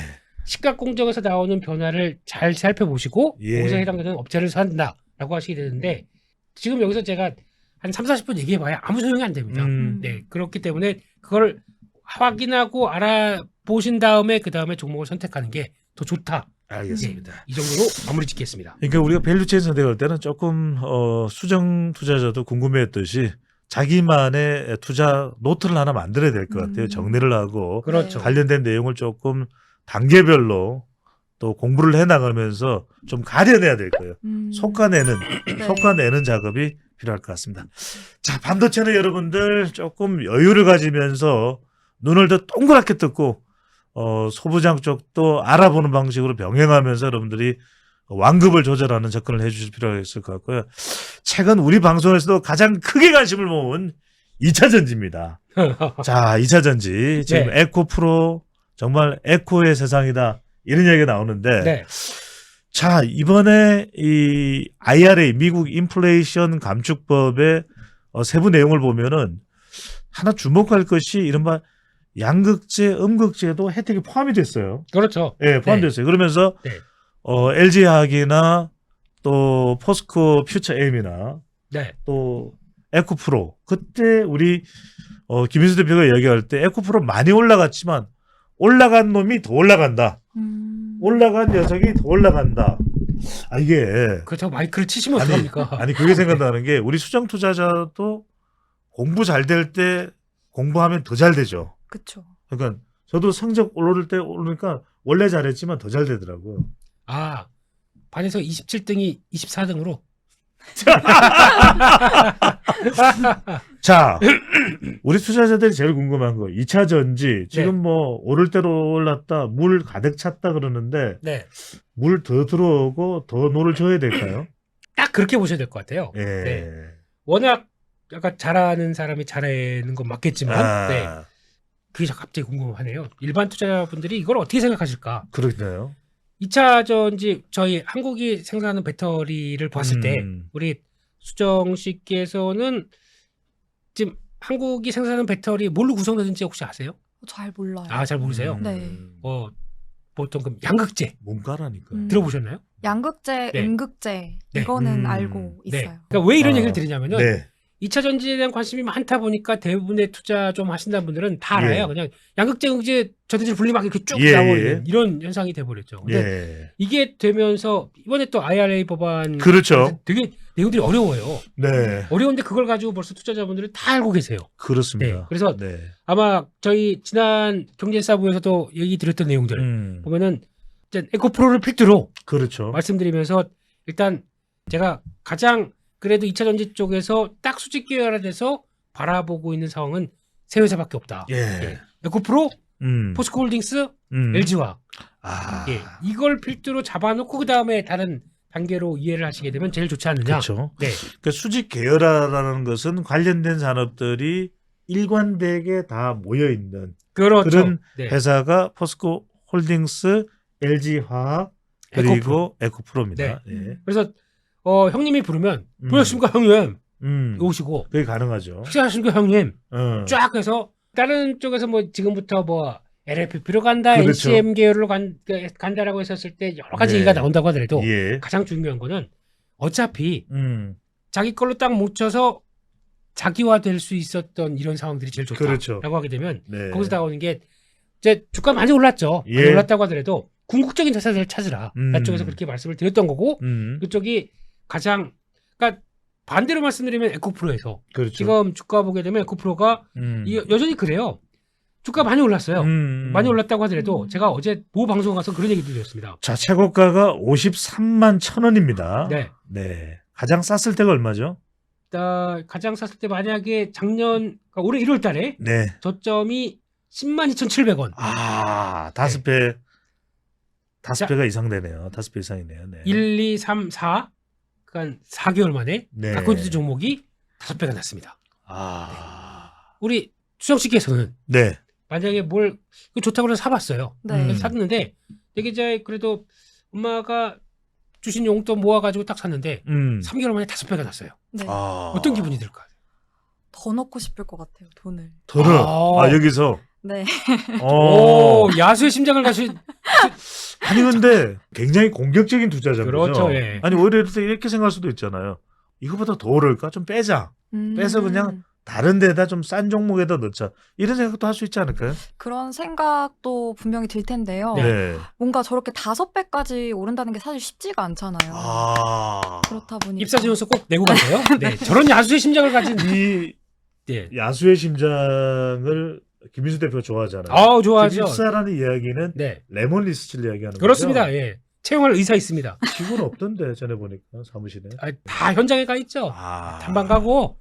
식각 공정에서 나오는 변화를 잘 살펴보시고 예. 거기서 해당되는 업체를 산다라고 하시게 되는데 지금 여기서 제가 한 3, 40분 얘기해봐야 아무 소용이 안 됩니다. 네, 그렇기 때문에 그걸 확인하고 알아보신 다음에 그 다음에 종목을 선택하는 게 더 좋다. 알겠습니다. 이 정도로 마무리 짓겠습니다. 그러니까 우리가 밸류체인 선택할 때는 조금 수정 투자자도 궁금해했듯이 자기만의 투자 노트를 하나 만들어야 될 것 같아요. 정리를 하고 그렇죠. 관련된 내용을 조금 단계별로 또 공부를 해나가면서 좀 가려내야 될 거예요. 속아내는 속아내는 작업이 필요할 것 같습니다. 자, 반도체는 여러분들 조금 여유를 가지면서 눈을 더 동그랗게 뜨고 소부장 쪽도 알아보는 방식으로 병행하면서 여러분들이 완급을 조절하는 접근을 해주실 필요가 있을 것 같고요. 최근 우리 방송에서도 가장 크게 관심을 모은 2차 전지입니다. 자, 2차 전지 지금 네. 에코프로 정말 에코의 세상이다 이런 얘기가 나오는데 네. 자, 이번에 이 IRA 미국 인플레이션 감축법의 세부 내용을 보면은 하나 주목할 것이 이른바 양극재, 음극재도 혜택이 포함이 됐어요. 그렇죠. 예, 포함됐어요. 그러면서 네. LG화학이나 또 포스코 퓨처엠이나 네. 또 에코프로 그때 우리 김인수 대표가 얘기할 때 에코프로 많이 올라갔지만 올라간 놈이 더 올라간다. 올라간 녀석이 더 올라간다. 아, 이게 그렇다고 마이크를 치시면 아니, 어떡합니까? 아니 그게 생각나는 게 우리 수정 투자자도 공부 잘 될 때 공부하면 더 잘 되죠. 그렇죠. 그러니까 저도 성적 오를 때 오르니까 원래 잘했지만 더 잘 되더라고요. 아, 반에서 27등이 24등으로. 자, 우리 투자자들이 제일 궁금한 거 2차 전지 지금 네. 뭐 오를 대로 올랐다 물 가득 찼다 그러는데 네. 물 더 들어오고 더 노를 줘야 될까요? 딱 그렇게 보셔야 될 것 같아요. 예. 네. 워낙 약간 잘하는 사람이 잘하는 건 맞겠지만, 아, 네. 그게 갑자기 궁금하네요. 일반 투자자분들이 이걸 어떻게 생각하실까? 그렇네요. 2차 전지 저희 한국이 생산하는 배터리를 봤을 때 우리 수정 씨께서는 지금 한국이 생산하는 배터리 뭘로 구성되는지 혹시 아세요? 잘 몰라요. 아, 잘 모르세요? 네. 보통 그럼 양극재 몸가라니까. 들어보셨나요? 양극재, 네. 음극재 네. 이거는 알고 네. 있어요. 그러니까 왜 이런 얘기를 드리냐면은 네. 2차 전지에 대한 관심이 많다 보니까 대부분의 투자 좀 하신다는 분들은 다 알아요. 예. 그냥 양극재, 음극재 저대로 분리막 이렇게 쭉 예, 나오는 예. 이런 현상이 돼버렸죠. 근데 예. 이게 되면서 이번에 또 IRA 법안 그렇죠. 되게 내용들이 어려워요. 네. 어려운데 그걸 가지고 벌써 투자자분들이 다 알고 계세요. 그렇습니다. 네. 그래서 네. 아마 저희 지난 경제사부에서도 얘기 드렸던 내용들 보면은 이제 에코프로를 필두로 그렇죠. 말씀드리면서 일단 제가 가장 그래도 2차 전지 쪽에서 딱 수직 계열화돼서 바라보고 있는 상황은 세 회사밖에 없다. 예. 예. 에코프로, 포스코홀딩스, LG화학. 아. 예. 이걸 필두로 잡아놓고 그 다음에 다른 단계로 이해를 하시게 되면 제일 좋지 않느냐. 그렇죠. 네. 그러니까 수직 계열화라는 것은 관련된 산업들이 일관되게 다 모여 있는 그렇죠. 그런 네. 회사가 포스코 홀딩스, LG화학 그리고 에코프로입니다. 네. 예. 그래서 형님이 부르면 부르셨습니까 형님 오시고 그게 가능하죠. 식사하십니까 형님 쫙 쫙 해서 다른 쪽에서 뭐 지금부터 뭐 LFP로 간다, 그렇죠. NCM 계열로 간다라고 했었을 때 여러 가지 네. 얘기가 나온다고 하더라도 예. 가장 중요한 거는 어차피 음. 자기 걸로 딱 뭉쳐서 자기화될 수 있었던 이런 상황들이 제일 좋다라고 그렇죠. 하게 되면 네. 거기서 나오는 게 이제 주가 많이 올랐죠. 많이 예. 올랐다고 하더라도 궁극적인 회사들을 찾으라. 그쪽에서 그렇게 말씀을 드렸던 거고 그쪽이 가장 그러니까 반대로 말씀드리면 에코프로에서 그렇죠. 지금 주가 보게 되면 에코프로가 여전히 그래요. 주가 많이 올랐어요. 많이 올랐다고 하더라도 제가 어제 모 방송 가서 그런 얘기 드렸습니다. 자, 최고가가 53만 1,000원입니다. 네. 네. 가장 쌌을 때가 얼마죠? 가장 샀을 때 만약에 작년 그러니까 올해 1월 달에 네. 저점이 102,700원. 아, 5배. 5배가 이상 되네요. 5배 이상이네요. 네. 1, 2, 3, 4. 그러니까 4개월 만에 네. 갖고 있는 종목이 5배가 났습니다. 아. 우리 수정 씨께서는 네. 만약에 뭘 이거 좋다고 해서 사봤어요. 네. 그래서 샀는데 되게 이제 그래도 엄마가 주신 용돈 모아가지고 딱 샀는데 3개월 만에 5배가 났어요. 네. 아. 어떤 기분이 들까요? 더 넣고 싶을 것 같아요, 돈을. 더러. 아, 여기서. 네. 오, 야수의 심장을 가신. 아니 근데 굉장히 공격적인 투자자죠. 그렇죠. 예. 아니 오히려 이렇게 생각할 수도 있잖아요. 이거보다 더 오를까? 좀 빼자. 빼서 그냥 다른 데다 좀 싼 종목에다 넣자. 이런 생각도 할 수 있지 않을까요? 그런 생각도 분명히 들 텐데요. 네. 뭔가 저렇게 5배까지 오른다는 게 사실 쉽지가 않잖아요. 아. 그렇다 보니까 입사지원서 꼭 내고 가세요. 네, 저런 야수의 심장을 가진 이 네. 야수의 심장을 김민수 대표가 좋아하잖아요. 아우 좋아하죠. 지금 입사라는 이야기는 네, 레몬리스트를 이야기하는 그렇습니다. 거죠. 예, 채용할 의사 있습니다. 지구는 없던데 전에 보니까 사무실에. 아, 다 현장에 가 있죠. 아. 탐방 가고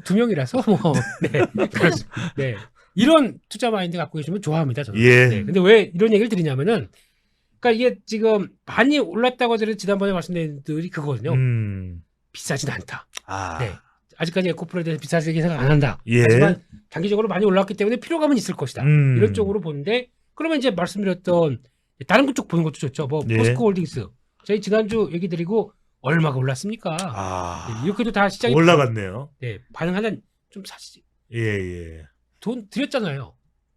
두 명이라서 뭐 네, 그렇습니다. 네, 이런 투자 마인드 갖고 계시면 좋아합니다. 저는. 예. 네, 근데 왜 이런 얘기를 드리냐면은, 그러니까 이게 지금 많이 올랐다고 저는 지난번에 말씀드린 들이 그거거든요. 비싸진 않다. 아. 네. 아직까지 에코프로에 대해서 비싸게 생각 안 한다. 예. 하지만 단기적으로 많이 올랐기 때문에 필요감은 있을 것이다. 이런 쪽으로 보는데, 그러면 이제 말씀드렸던 다른 쪽 보는 것도 좋죠. 뭐 예. 포스코홀딩스 저희 지난주 얘기 드리고 얼마가 올랐습니까? 아. 네, 이렇게도 다 시장이 올라갔네요. 네, 반응하는 좀 사시 예, 예. 돈 드렸잖아요.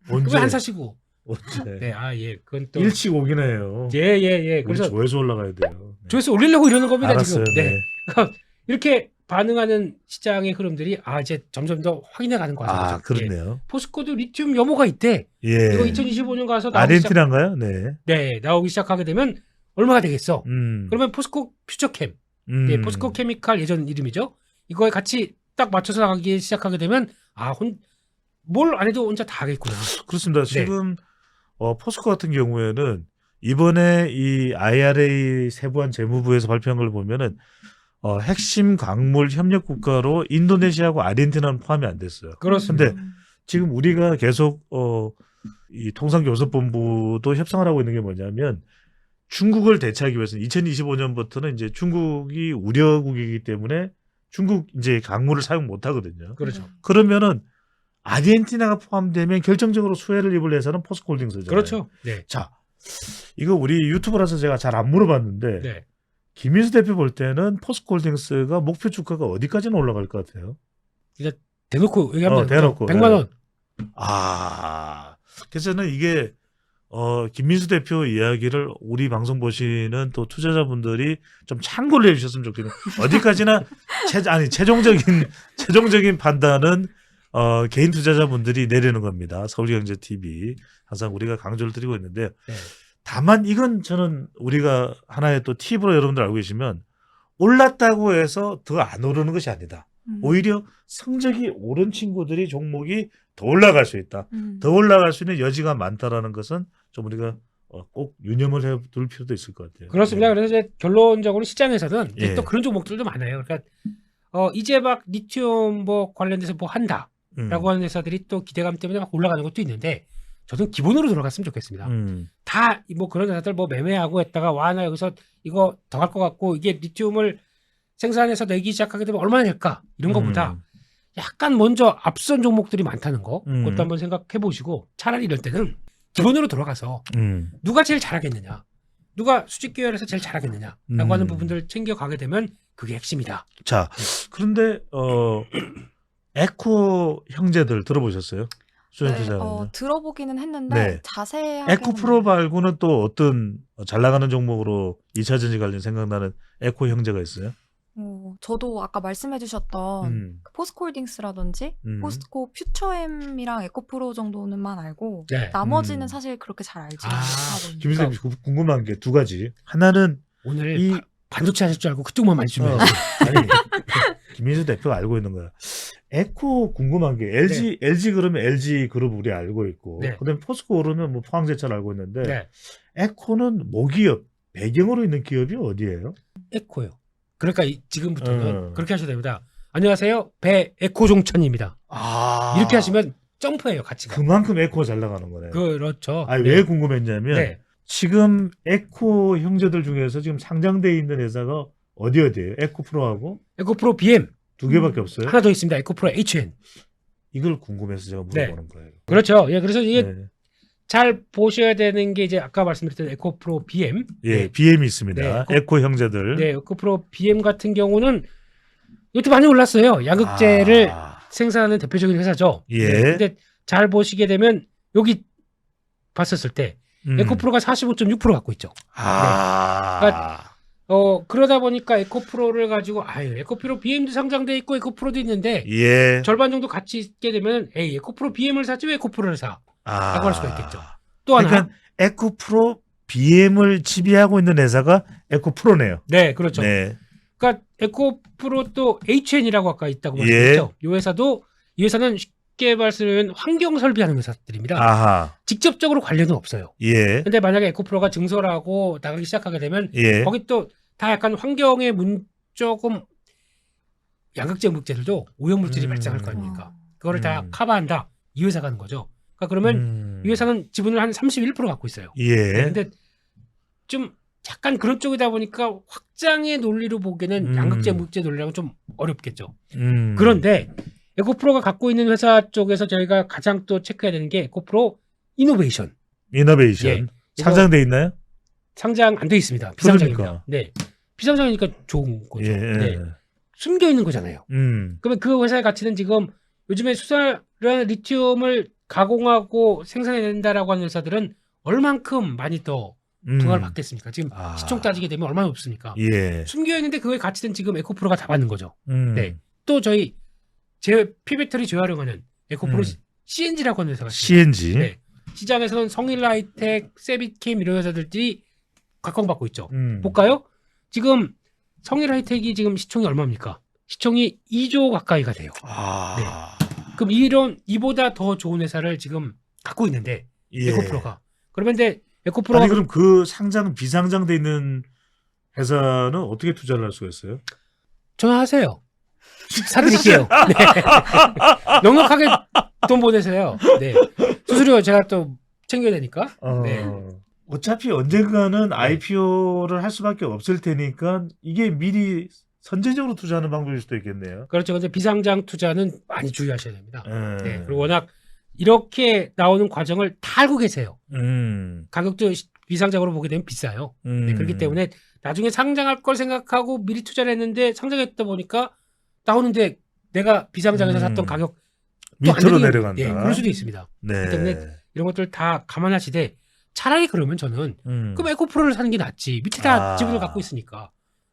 언제? 왜 안 사시고? 언제? 네, 아 예, 그건 또 일치오긴 해요. 예. 그래서 그래서 조회수 올라가야 돼요. 네. 조회수 올리려고 이러는 겁니다 알았어요. 지금. 네. 그러니까 이렇게 반응하는 시장의 흐름들이 이제 점점 더 확인해 가는 것 같아요. 아, 그렇네요. 포스코도 리튬 염호가 있대. 예. 이거 2025년 가서 아르헨티나인가요? 네. 네, 나오기 시작하게 되면 얼마가 되겠어? 음. 그러면 포스코 퓨처캠, 네, 포스코 케미칼 예전 이름이죠. 이거에 같이 딱 맞춰서 나가기 시작하게 되면 뭘 안 해도 혼자 다 하겠구나. 그렇습니다. 지금 포스코 같은 경우에는 이번에 이 IRA 세부한 재무부에서 발표한 걸 보면은 핵심 광물 협력 국가로 인도네시아하고 아르헨티나는 포함이 안 됐어요. 그렇습니다. 근데 지금 우리가 계속 이 통상교섭본부도 협상을 하고 있는 게 뭐냐면 중국을 대체하기 위해서는 2025년부터는 이제 중국이 우려국이기 때문에 중국 이제 광물을 사용 못 하거든요. 그렇죠. 그러면은 아르헨티나가 포함되면 결정적으로 수혜를 입을 회사는 포스코홀딩스잖아요. 그렇죠. 네. 자, 이거 우리 유튜브라서 제가 잘 안 물어봤는데 네. 김민수 대표 볼 때는 포스코홀딩스가 목표 주가가 어디까지는 올라갈 것 같아요? 대놓고 얘기하면 대놓고 100만 원. 아, 그래서는 이게 김민수 대표 이야기를 우리 방송 보시는 또 투자자분들이 좀 참고를 해주셨으면 좋겠네요. 어디까지나 최종적인 판단은 개인 투자자분들이 내리는 겁니다. 서울경제TV 항상 우리가 강조를 드리고 있는데요. 네. 다만 이건 저는 우리가 하나의 또 팁으로 여러분들 알고 계시면 올랐다고 해서 더 안 오르는 것이 아니다. 오히려 성적이 오른 친구들이 종목이 더 올라갈 수 있다. 더 올라갈 수 있는 여지가 많다라는 것은 좀 우리가 꼭 유념을 해둘 필요도 있을 것 같아요. 그렇습니다. 그래서 이제 결론적으로 시장에서는 예. 또 그런 종목들도 많아요. 그러니까 이제 막 리튬 뭐 관련돼서 뭐 한다라고 하는 회사들이 또 기대감 때문에 막 올라가는 것도 있는데 저는 기본으로 들어갔으면 좋겠습니다. 다 뭐 그런 회사들 뭐 매매하고 했다가 나 여기서 이거 더 갈 것 같고 이게 리튬을 생산해서 내기 시작하게 되면 얼마나 될까 이런 것보다 약간 먼저 앞선 종목들이 많다는 거 그것도 한번 생각해 보시고 차라리 이럴 때는 기본으로 들어가서 누가 제일 잘하겠느냐 누가 수직 계열에서 제일 잘하겠느냐라고 하는 부분들을 챙겨가게 되면 그게 핵심이다. 자, 그런데 에코 형제들 들어보셨어요? 네, 들어보기는 했는데 네. 자세하게 에코프로 말고는 또 어떤 잘 나가는 종목으로 2차 전지 관련 생각나는 에코 형제가 있어요? 저도 아까 말씀해주셨던 포스코홀딩스라든지 포스코 퓨처엠이랑 에코프로 정도는만 알고 네. 나머지는 사실 그렇게 잘 알지 못하거든요. 김민수 대표 궁금한 게 두 가지. 하나는 오늘 반도체 하실 줄 알고 그쪽만 많이 주면 아니 김민수 대표가 알고 있는 거야. 에코 궁금한 게 LG 그러면 LG 그룹 우리 알고 있고 네. 그다음에 포스코 그러면 뭐 포항제철 알고 있는데 네. 에코는 모기업 배경으로 있는 기업이 어디예요? 에코요. 그러니까 지금부터는 그렇게 하셔야 됩니다. 안녕하세요. 배에코종천입니다. 이렇게 하시면 점프해요, 가치가. 그만큼 에코가 잘 나가는 거네요. 그렇죠. 아니, 네. 왜 궁금했냐면 네. 지금 에코 형제들 중에서 지금 상장돼 있는 회사가 어디예요? 에코프로하고 에코프로 BM 두 개밖에 없어요. 하나 더 있습니다. 에코프로 HN. 이걸 궁금해서 제가 물어보는 거예요. 그렇죠. 예, 그래서 이게 네. 잘 보셔야 되는 게 이제 아까 말씀드렸던 에코프로 BM. 예, 네. BM이 있습니다. 네, 에코 형제들. 네, 에코프로 BM 같은 경우는 이것도 많이 올랐어요. 양극재를 생산하는 대표적인 회사죠. 예. 네, 근데 잘 보시게 되면 여기 봤었을 때 에코프로가 45.6% 갖고 있죠. 그러니까 그러다 보니까 에코프로를 가지고 에코프로 BM도 상장돼 있고 에코프로도 있는데 예. 절반 정도 같이 있게 되면 에이 에코프로 BM을 사지 왜 에코프로를 사? 라고 할 수가 있겠죠. 또 하나. 그러니까 에코프로 BM을 지배하고 있는 회사가 에코프로네요. 네, 그렇죠. 네. 그러니까 에코프로 또 HN이라고 아까 있다고 예. 말씀드렸죠. 이 회사는 쉽게 말씀하면 환경 설비하는 회사들입니다. 아하. 직접적으로 관련은 없어요. 예. 근데 만약에 에코프로가 증설하고 나가기 시작하게 되면 예. 거기 또 다 약간 환경에 조금 양극재 물질들도 오염물질이 발생할 거 아닙니까? 그거를 다 커버한다. 이 회사가 하는 거죠. 그러니까 그러면 이 회사는 지분을 한 31% 갖고 있어요. 예. 네, 근데 좀 약간 그런 쪽이다 보니까 확장의 논리로 보기에는 양극재 물질 논리랑은 좀 어렵겠죠. 그런데 에코프로가 갖고 있는 회사 쪽에서 저희가 가장 또 체크해야 되는 게 에코프로 이노베이션. 이노베이션. 예. 상장돼 있나요? 상장 안 돼 있습니다. 비상장입니다. 그러니까. 네. 비상장이니까 좋은 거죠. 예. 네. 숨겨 있는 거잖아요. 그러면 그 회사의 가치는 지금 요즘에 수산한 리튬을 가공하고 생산해낸다라고 하는 회사들은 얼만큼 많이 더 부과를 받겠습니까? 지금 시총 따지게 되면 얼마나 높습니까? 예. 숨겨 있는데 그거의 가치는 지금 에코프로가 다 받는 거죠. 네. 네. 또 저희 피배터리 재활용하는 에코프로 CNG라고 하는 회사가 있습니다. CNG. 네. 시장에서는 성일하이텍, 세비캠 이런 회사들이 각광받고 있죠. 볼까요? 지금 성일하이텍이 지금 시총이 얼마입니까? 시총이 2조 가까이가 돼요. 그럼 이보다 더 좋은 회사를 지금 갖고 있는데 예. 에코프로가. 그러면 근데 에코프로가 아니 그럼 그 상장 비상장돼 있는 회사는 어떻게 투자를 할 수가 있어요? 전화하세요. 사드릴게요. 네. 넉넉하게 돈 보내세요. 네. 수수료 제가 또 챙겨야 되니까. 네. 어차피 언젠가는 IPO를 할 수밖에 없을 테니까 이게 미리 선제적으로 투자하는 방법일 수도 있겠네요. 그렇죠. 근데 비상장 투자는 많이 주의하셔야 됩니다. 네. 그리고 워낙 이렇게 나오는 과정을 다 알고 계세요. 가격도 비상장으로 보게 되면 비싸요. 네. 그렇기 때문에 나중에 상장할 걸 생각하고 미리 투자를 했는데 상장했다 보니까 나오는데 내가 비상장에서 샀던 가격 밑으로 내려간다. 네, 그럴 수도 있습니다. 네. 그렇기 때문에 이런 것들 다 감안하시되 차라리 그러면 저는 그럼 에코프로를 사는 게 낫지. 밑에 다 지분을 갖고 있으니까.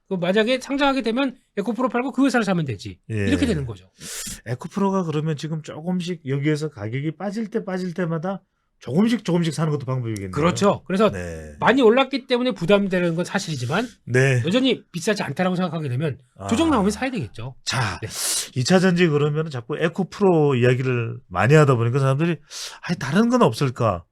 만약에 상장하게 되면 에코프로 팔고 그 회사를 사면 되지. 예. 이렇게 되는 거죠. 에코프로가 그러면 지금 조금씩 여기에서 가격이 빠질 때마다 조금씩 사는 것도 방법이겠네요. 그렇죠. 그래서 네. 많이 올랐기 때문에 부담되는 건 사실이지만 네. 여전히 비싸지 않다라고 생각하게 되면 조정 나오면 사야 되겠죠. 자, 네. 2차 전지 그러면 자꾸 에코프로 이야기를 많이 하다 보니까 사람들이 다른 건 없을까?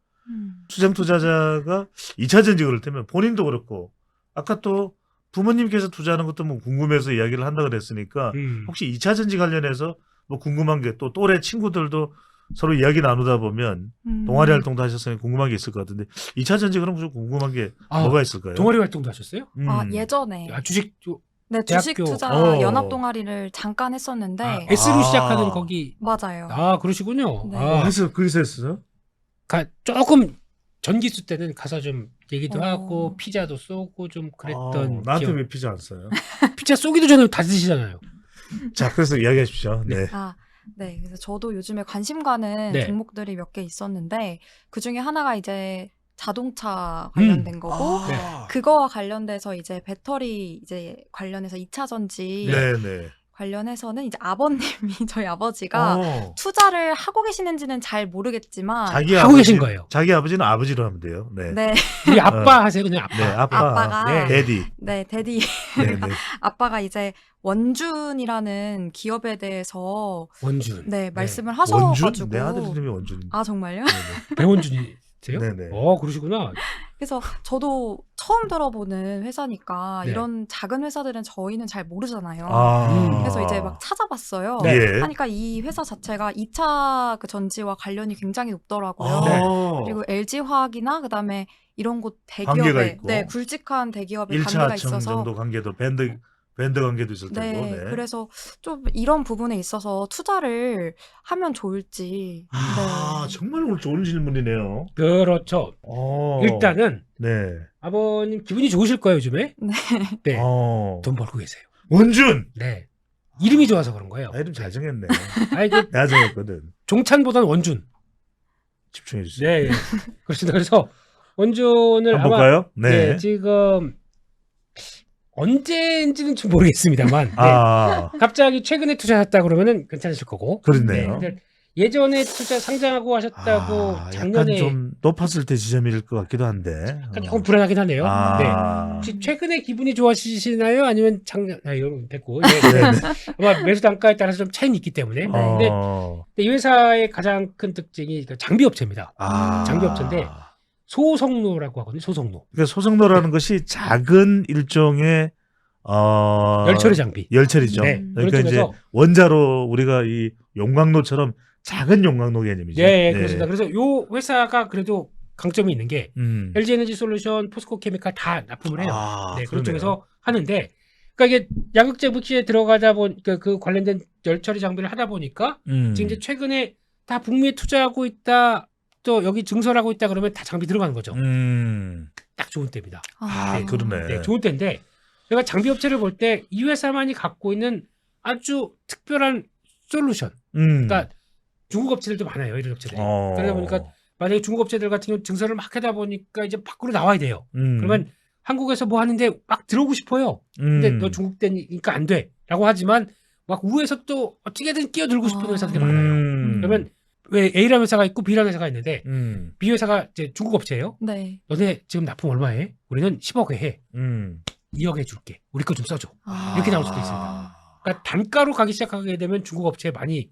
투쟁 투자자가 2차 전지 그럴 때면 본인도 그렇고 아까 또 부모님께서 투자하는 것도 뭐 궁금해서 이야기를 한다 그랬으니까 혹시 2차 전지 관련해서 뭐 궁금한 게 또 또래 친구들도 서로 이야기 나누다 보면 동아리 활동도 하셨으니 궁금한 게 있을 것 같은데 2차 전지 그럼 좀 궁금한 게 뭐가 있을까요? 동아리 활동도 하셨어요? 예전에 주식 네, 주식 대학교. 투자 연합 동아리를 잠깐 했었는데 S로 시작하는 거기. 맞아요. 그러시군요. 네. 그래서 거기서 했어요? 조금 전기수 때는 가서 좀 얘기도 하고 피자도 쏘고 좀 그랬던 나한테 기억. 왜 피자 안 써요? 피자 쏘기도 전에 다 드시잖아요. 자, 그래서 이야기해 주십시오. 네. 네. 그래서 저도 요즘에 관심 가는 네. 종목들이 몇 개 있었는데 그 중에 하나가 이제 자동차 관련된 거고 네. 그거와 관련돼서 이제 배터리 이제 관련해서 2차 전지 네. 관련해서는 이제 아버님이 저희 아버지가 투자를 하고 계시는지는 잘 모르겠지만 하고 계신 거예요. 자기 아버지는 아버지로 하면 돼요. 네. 네. 우리 아빠 하세요, 그냥 아빠. 네, 아빠가 네. 데디. 네, 데디 네, 네. 아빠가 이제 원준이라는 기업에 대해서 원준. 네, 말씀을 원준? 하셔가지고 내 아들 이름이 원준인데. 아 정말요? 배원준이세요? 네네. 그러시구나. 그래서 저도 처음 들어보는 회사니까 네. 이런 작은 회사들은 저희는 잘 모르잖아요. 그래서 이제 막 찾아봤어요. 네. 예. 하니까 이 회사 자체가 2차 그 전지와 관련이 굉장히 높더라고요. 네. 그리고 LG화학이나 그다음에 이런 곳 관계가 대기업에 있고. 네, 굵직한 대기업에 1차 관계가 청 있어서 정도 관계도 밴드 관계도 있을 테고. 네, 네. 그래서 좀 이런 부분에 있어서 투자를 하면 좋을지. 네. 정말 오늘 좋은 질문이네요. 그렇죠. 일단은 네. 아버님 기분이 좋으실 거예요, 요즘에. 네. 네. 어. 돈 벌고 계세요. 원준. 네. 이름이 좋아서 그런 거예요. 나 이름 잘 정했네. 그 내가 정했거든. 종찬보다는 원준. 집중해 주세요. 네. 그렇습니다. 그래서 원준을 한번 볼까요? 네. 지금 언제인지는 좀 모르겠습니다만 네. 아, 갑자기 최근에 투자했다 그러면은 괜찮으실 거고. 그렇네요. 근데 예전에 투자 상장하고 하셨다고 약간 작년에 좀 높았을 때 지점일 것 같기도 한데. 약간 조금 불안하긴 하네요. 네. 아, 혹시 최근에 기분이 좋아지시나요? 아니면 작년 여러분 됐고 예. 아마 매수 단가에 따라서 좀 차이는 있기 때문에. 근데 이 회사의 가장 큰 특징이 장비 업체입니다. 장비 업체인데 소속노라고 하거든요. 소속노. 그러니까 소속노라는 것이 작은 일종의 열처리 장비. 열처리죠. 네. 그러니까 그런 이제 쪽에서 원자로 우리가 이 용광로처럼 작은 용광로 개념이죠. 네, 그렇습니다. 그래서 요 회사가 그래도 강점이 있는 게 음. LG 에너지 솔루션, 포스코 케미칼 다 납품을 해요. 네, 그런 그러네요. 쪽에서 하는데, 그러니까 이게 양극재 물질에 들어가다 보니까 그 관련된 열처리 장비를 하다 보니까 지금 이제 최근에 다 북미에 투자하고 있다, 또 여기 증설하고 있다 그러면 다 장비 들어가는 거죠. 딱 좋은 때입니다. 아, 그러네. 네, 좋은 때인데, 제가 장비 업체를 볼 때 이 회사만이 갖고 있는 아주 특별한 솔루션. 그러니까 중국 업체들도 많아요, 이런 업체들이. 그러다 보니까 만약에 중국 업체들 같은 경우 증설을 막 하다 보니까 이제 밖으로 나와야 돼요. 그러면 한국에서 뭐 하는데 막 들어오고 싶어요. 근데 너 중국 되니까 안 돼. 라고 하지만 막 우에서 또 어떻게든 끼어들고 싶은 회사들이 많아요. 그러면 왜 A라는 회사가 있고 B라는 회사가 있는데 B 회사가 이제 중국 업체예요. 네. 너네 지금 납품 얼마 해? 우리는 10억에 해. 2억 해줄게. 우리 거 좀 써줘. 이렇게 나올 수도 있습니다. 그러니까 단가로 가기 시작하게 되면 중국 업체에 많이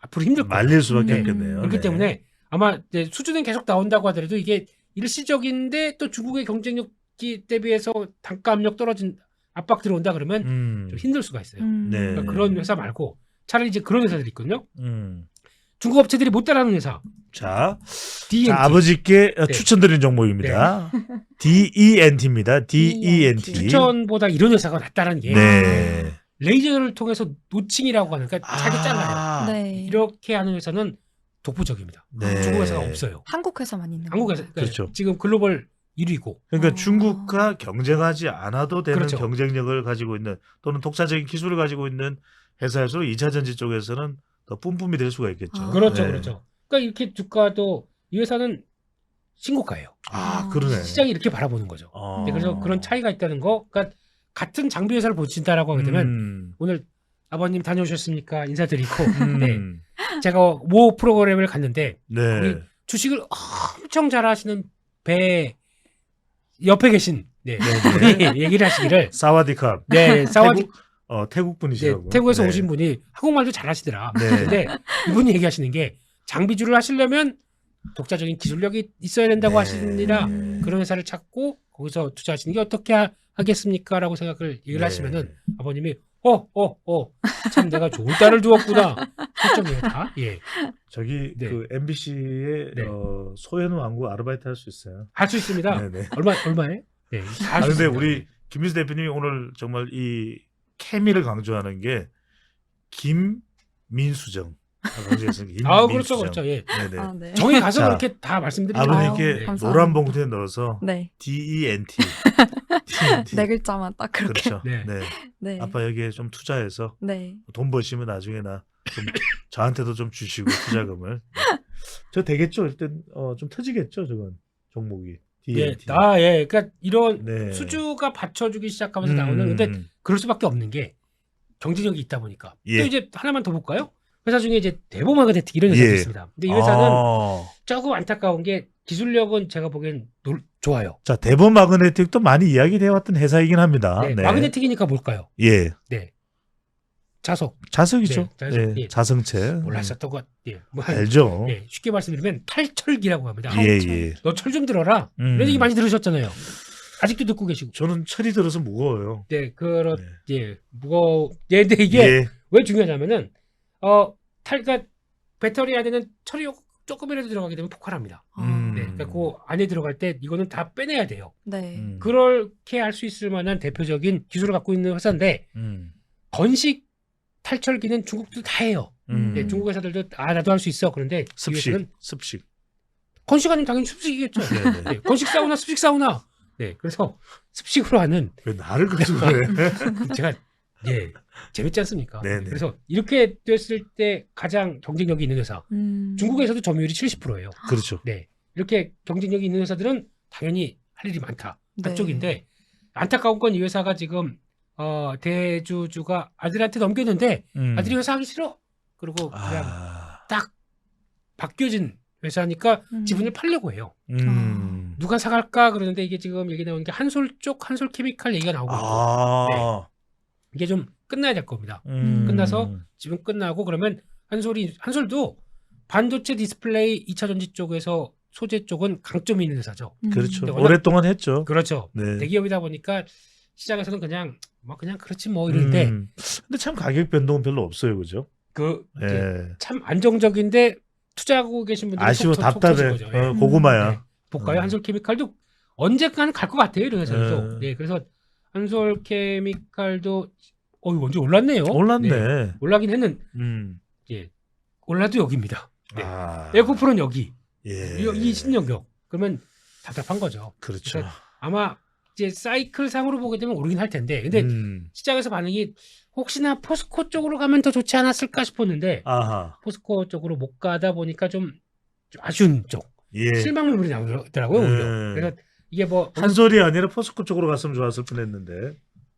앞으로 힘들 거예요. 말릴 수밖에 네. 없겠네요. 그렇기 네. 때문에 아마 이제 수주는 계속 나온다고 하더라도 이게 일시적인데 또 중국의 경쟁력이 대비해서 단가 압력 떨어진 압박 들어온다 그러면 좀 힘들 수가 있어요. 네. 그러니까 그런 회사 말고 차라리 이제 그런 회사들이 있거든요. 음. 중국 업체들이 못 따라하는 회사. 자, DNT. 자, 아버지께 네. 추천드리는 종목입니다. DENT입니다. DENT. 추천보다 이런 회사가 낫다는 게 네. 레이저를 통해서 노칭이라고 하는 그러니까 잘게 잘라요. 네. 이렇게 하는 회사는 독보적입니다. 네. 중국 회사가 없어요. 한국 회사만 있는 한국 회사 거예요. 그러니까 그렇죠. 지금 글로벌 1위고 그러니까 아. 중국과 경쟁하지 않아도 되는 그렇죠. 경쟁력을 가지고 있는 또는 독자적인 기술을 가지고 있는 회사일수록 2차 전지 쪽에서는 더 뿜뿜이 될 수가 있겠죠. 그렇죠, 네. 그렇죠. 그러니까 이렇게 주가도 이 회사는 신고가예요. 아, 그러네. 시장이 이렇게 바라보는 거죠. 어. 네, 그래서 그런 차이가 있다는 거. 그러니까 같은 장비 회사를 보신다라고 하게 되면 오늘 아버님 다녀오셨습니까? 인사드리고 네. 제가 모 프로그램을 갔는데 네. 우리 주식을 엄청 잘하시는 배 옆에 계신 네. 분이 얘기를 하시기를 사와디캅. 네, 사와디 태국 네, 분이시라고. 태국에서 네. 오신 분이 한국말도 잘하시더라. 네. 근데 이분이 얘기하시는 게 장비주를 하시려면 독자적인 기술력이 있어야 된다고 네. 하시니라 그런 회사를 찾고 거기서 투자하시는 게 어떻게 하겠습니까? 라고 생각을 얘기를 네. 하시면은 아버님이 참 내가 좋은 딸을 두었구나. 설정이에요 다. 예. 저기 네. 그 MBC에 네. 소현우 왕후 아르바이트 할 수 있어요. 할 수 있습니다. 네네. 얼마에? 네. 아 근데 우리 김민수 대표님이 오늘 정말 이 케미를 강조하는 게 김민수정. 강조했습니다. 아, 그렇죠, 그렇죠. 예. 네네. 아, 네. 정에 가서 자, 그렇게 다 말씀드리죠. 아버님께 아유, 감사합니다. 노란 봉투에 넣어서 네. DENT. DENT. 네 글자만 딱 그렇게. 그렇죠. 네. 네. 네. 아빠 여기에 좀 투자해서 네. 돈 버시면 나중에 나 좀 저한테도 좀 주시고 투자금을. 네. 저 되겠죠. 일단 좀 터지겠죠. 저건 종목이. 예. DENT. 예. 그러니까 이런 네. 수주가 받쳐주기 시작하면서 나오는 근데 그럴 수밖에 없는 게 경쟁력이 있다 보니까. 예. 또 이제 하나만 더 볼까요? 회사 중에 이제 대보마그네틱 이런 회사도 예. 있습니다. 근데 이 회사는 아. 조금 안타까운 게 기술력은 제가 보기엔 좋아요. 자, 대본 마그네틱도 많이 이야기되어 왔던 회사이긴 합니다. 네, 네. 마그네틱이니까 뭘까요? 예. 네. 자석. 자석이죠. 네, 자석. 예. 예. 자성체. 몰랐었던 것. 예. 뭐, 알죠. 예. 쉽게 말씀드리면 탈철기라고 합니다. 예, 탈철. 예. 너 철 좀 들어라. 이런 얘기 많이 들으셨잖아요. 아직도 듣고 계시고. 저는 철이 들어서 무거워요. 네, 네. 예, 근데 이게 예. 왜 중요하냐면은, 그러니까 배터리 안에는 철이 조금이라도 들어가게 되면 폭발합니다. 음. 네, 그러니까 그 안에 들어갈 때 이거는 다 빼내야 돼요. 네. 그렇게 할 수 있을 만한 대표적인 기술을 갖고 있는 회사인데, 건식 탈철기는 중국도 다 해요. 네, 중국 회사들도 나도 할 수 있어. 그런데 이 회사는 습식. 건식 아니면 당연히 습식이겠죠. 네네. 네, 건식 사우나, 습식 사우나. 네, 그래서 습식으로 하는 왜 나를 그래서 그래? 제가 예 재밌지 않습니까? 네네. 그래서 이렇게 됐을 때 가장 경쟁력이 있는 회사. 중국에서도 점유율이 70%예요. 그렇죠. 네, 이렇게 경쟁력이 있는 회사들은 당연히 할 일이 많다. 네. 한쪽인데 안타까운 건 이 회사가 지금 대주주가 아들한테 넘겼는데 아들이 회사 하기 싫어. 그리고 그냥 딱 바뀌어진 회사니까 지분을 팔려고 해요. 누가 사갈까 그러는데 이게 지금 얘기 나오는 게 한솔 쪽 한솔케미칼 얘기가 나오고 있고 네. 이게 좀 끝나야 될 겁니다. 끝나서 지분 끝나고 그러면 한솔도 반도체 디스플레이 2차 전지 쪽에서 소재 쪽은 강점이 있는 회사죠. 그렇죠. 워낙- 오랫동안 했죠. 그렇죠. 네. 대기업이다 보니까 시장에서는 그냥 그렇지 뭐 이런데 근데 참 가격 변동은 별로 없어요, 그죠? 예. 참 안정적인데 투자하고 계신 분들은 아쉬워, 속 터질 답답해. 거죠. 예. 고구마야. 볼까요? 한솔케미칼도 언젠가는 갈 것 같아요, 이런 회사도. 네, 그래서 한솔케미칼도 언제 올랐네요. 올랐네. 네, 올라긴 했는 예, 올라도 여기입니다. 네. 에코프로는 여기. 예. 이 신영역. 그러면 답답한 거죠. 그렇죠. 그래서 아마 이제 사이클 상으로 보게 되면 오르긴 할 텐데, 근데 시장에서 반응이 혹시나 포스코 쪽으로 가면 더 좋지 않았을까 싶었는데 아하. 포스코 쪽으로 못 가다 보니까 좀 아쉬운 쪽. 예. 실망 물물이 나오더라고요. 오히려. 그래서 이게 한솔이 아니라 포스코 쪽으로 갔으면 좋았을 뻔했는데.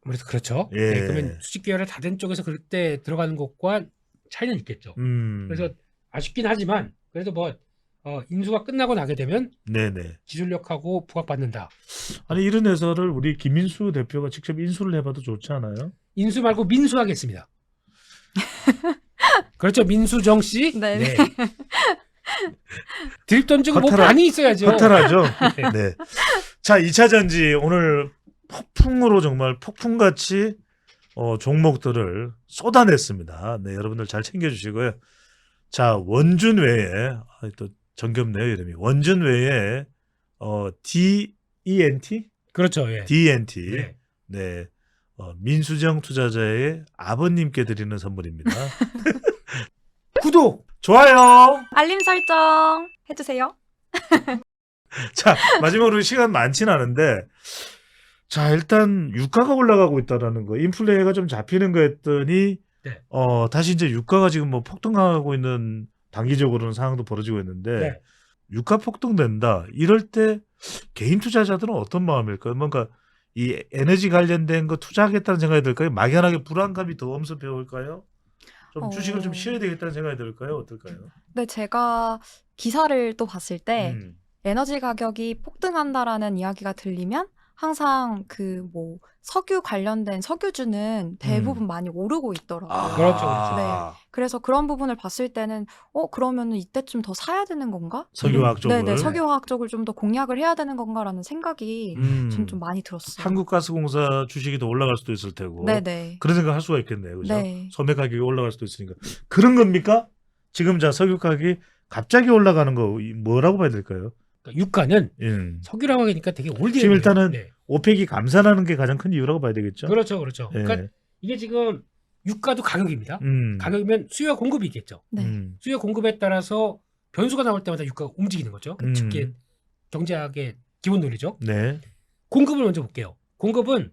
아무래도 그렇죠. 예. 네, 그러면 수직 계열을 다 된 쪽에서 그때 들어가는 것과 차이는 있겠죠. 그래서 아쉽긴 하지만 그래도 인수가 끝나고 나게 되면 네네. 기술력하고 부각받는다. 아니 이런 회사를 우리 김인수 대표가 직접 인수를 해봐도 좋지 않아요? 인수 말고 민수하겠습니다. 그렇죠. 민수정 씨. 네. 드립 던지고 허탈하- 많이 있어야죠. 허탈하죠? 네. 네. 자, 2차 전지 오늘 폭풍으로 정말 폭풍같이 종목들을 쏟아냈습니다. 네, 여러분들 잘 챙겨주시고요. 자, 원준 외에 또 정겹네요 이름이. 원준 외에 DENT? 그렇죠. 예. DNT. 네. 네. 민수정 투자자의 아버님께 드리는 선물입니다. 구독. 좋아요. 알림 설정 해주세요. 자, 마지막으로 시간 많진 않은데, 자, 일단 유가가 올라가고 있다라는 거, 인플레가 좀 잡히는 거 했더니, 네. 다시 이제 유가가 지금 폭등하고 있는 단기적으로는 상황도 벌어지고 있는데, 네. 유가 폭등된다. 이럴 때 개인 투자자들은 어떤 마음일까요? 뭔가 이 에너지 관련된 거 투자하겠다는 생각이 들까요? 막연하게 불안감이 더 엄습해 올까요? 좀 주식을 좀 쉬어야 되겠다는 생각이 들까요? 어떨까요? 네, 제가 기사를 또 봤을 때 음. 에너지 가격이 폭등한다라는 이야기가 들리면 항상 석유 관련된 석유주는 대부분 많이 오르고 있더라고요. 그렇죠. 그래서 그런 부분을 봤을 때는 그러면은 이때쯤 더 사야 되는 건가? 석유화학 쪽을. 네네, 석유화학 쪽을 좀 더 공략을 해야 되는 건가라는 생각이 저는 좀 많이 들었어요. 한국가스공사 주식이 더 올라갈 수도 있을 테고. 네네. 그런 생각 할 수가 있겠네요. 그죠? 네. 소매 가격이 올라갈 수도 있으니까. 그런 겁니까? 지금 석유 가격이 갑자기 올라가는 거 뭐라고 봐야 될까요? 그러니까 유가는 석유라고 하니까 되게 올드해. 지금 일단은 네. 오펙이 감산하는 게 가장 큰 이유라고 봐야 되겠죠? 그렇죠. 예. 그러니까 이게 지금 유가도 가격입니다. 음. 가격이면 수요와 공급이 있겠죠. 네. 수요 공급에 따라서 변수가 나올 때마다 유가가 움직이는 거죠. 즉 경제학의 기본 논리죠. 네. 공급을 먼저 볼게요. 공급은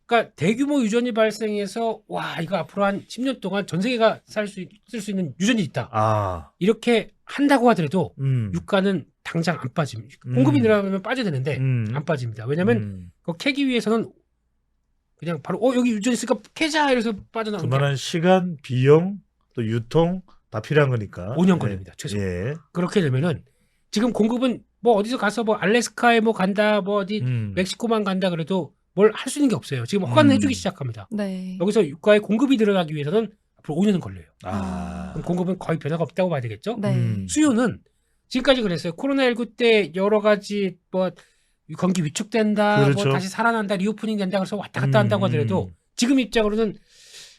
그러니까 대규모 유전이 발생해서 이거 앞으로 한 10년 동안 전 세계가 쓸 수 있는 유전이 있다. 이렇게 한다고 하더라도 유가는 당장 안 빠집니다. 공급이 늘어나면 빠져야 되는데 안 빠집니다. 왜냐하면 그거 캐기 위해서는 그냥 바로 여기 유전이 있으니까 캐자 이래서 빠져나오는 게 그만한 시간, 비용, 또 유통 다 필요한 거니까. 5년 걸립니다. 최소. 예. 그렇게 되면은 지금 공급은 어디서 가서 알래스카에 간다 어디 멕시코만 간다 그래도 뭘 할 수 있는 게 없어요. 지금 허가는 해주기 시작합니다. 네. 여기서 유가의 공급이 들어가기 위해서는 앞으로 5년은 걸려요. 아. 그럼 공급은 거의 변화가 없다고 봐야 되겠죠? 네. 수요는 지금까지 그랬어요. 코로나19 때 여러 가지 경기 위축된다, 그렇죠. 다시 살아난다, 리오프닝 된다 그래서 왔다 갔다 한다고 하더라도 지금 입장으로는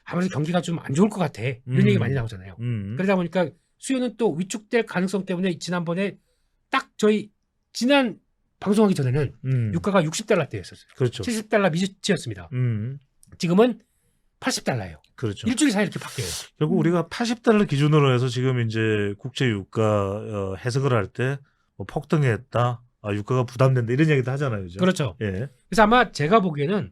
아무래도 경기가 좀 안 좋을 것 같아. 이런 얘기 많이 나오잖아요. 그러다 보니까 수요는 또 위축될 가능성 때문에 지난번에 딱 저희 지난 방송하기 전에는 유가가 60달러대였었어요. 그렇죠. 70달러 미치였습니다. 지금은 80달러예요. 그렇죠. 일주일 사이에 이렇게 바뀌어요. 결국 우리가 80달러 기준으로 해서 지금 이제 국제 유가 해석을 할 때 폭등했다, 유가가 부담된다 이런 얘기도 하잖아요, 그죠? 그렇죠. 예. 그래서 아마 제가 보기에는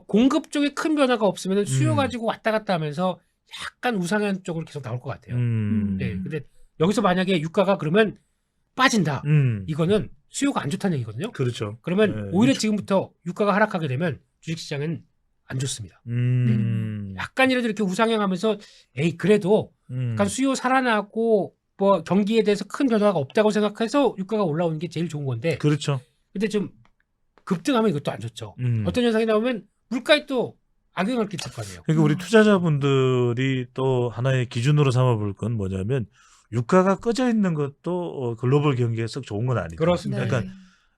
공급 쪽에 큰 변화가 없으면 수요 가지고 왔다 갔다 하면서 약간 우상향 쪽으로 계속 나올 것 같아요. 네. 근데 여기서 만약에 유가가 그러면 빠진다. 이거는 수요가 안 좋다는 얘기거든요. 그렇죠. 그러면 네. 오히려 지금부터 유가가 하락하게 되면 주식시장은 안 좋습니다. 약간이라도 이렇게 우상향하면서 에이 그래도 약간 수요 살아나고 뭐 경기에 대해서 큰 변화가 없다고 생각해서 유가가 올라오는 게 제일 좋은 건데 그렇죠. 근데 좀 급등하면 이것도 안 좋죠. 어떤 현상이 나오면 물가에 또 악영향을 끼칠 거 아니에요. 그러니까 우리 투자자분들이 또 하나의 기준으로 삼아볼 건 뭐냐면 유가가 꺼져 있는 것도 글로벌 경기에 썩 좋은 건 아니죠. 그렇습니다. 그러니까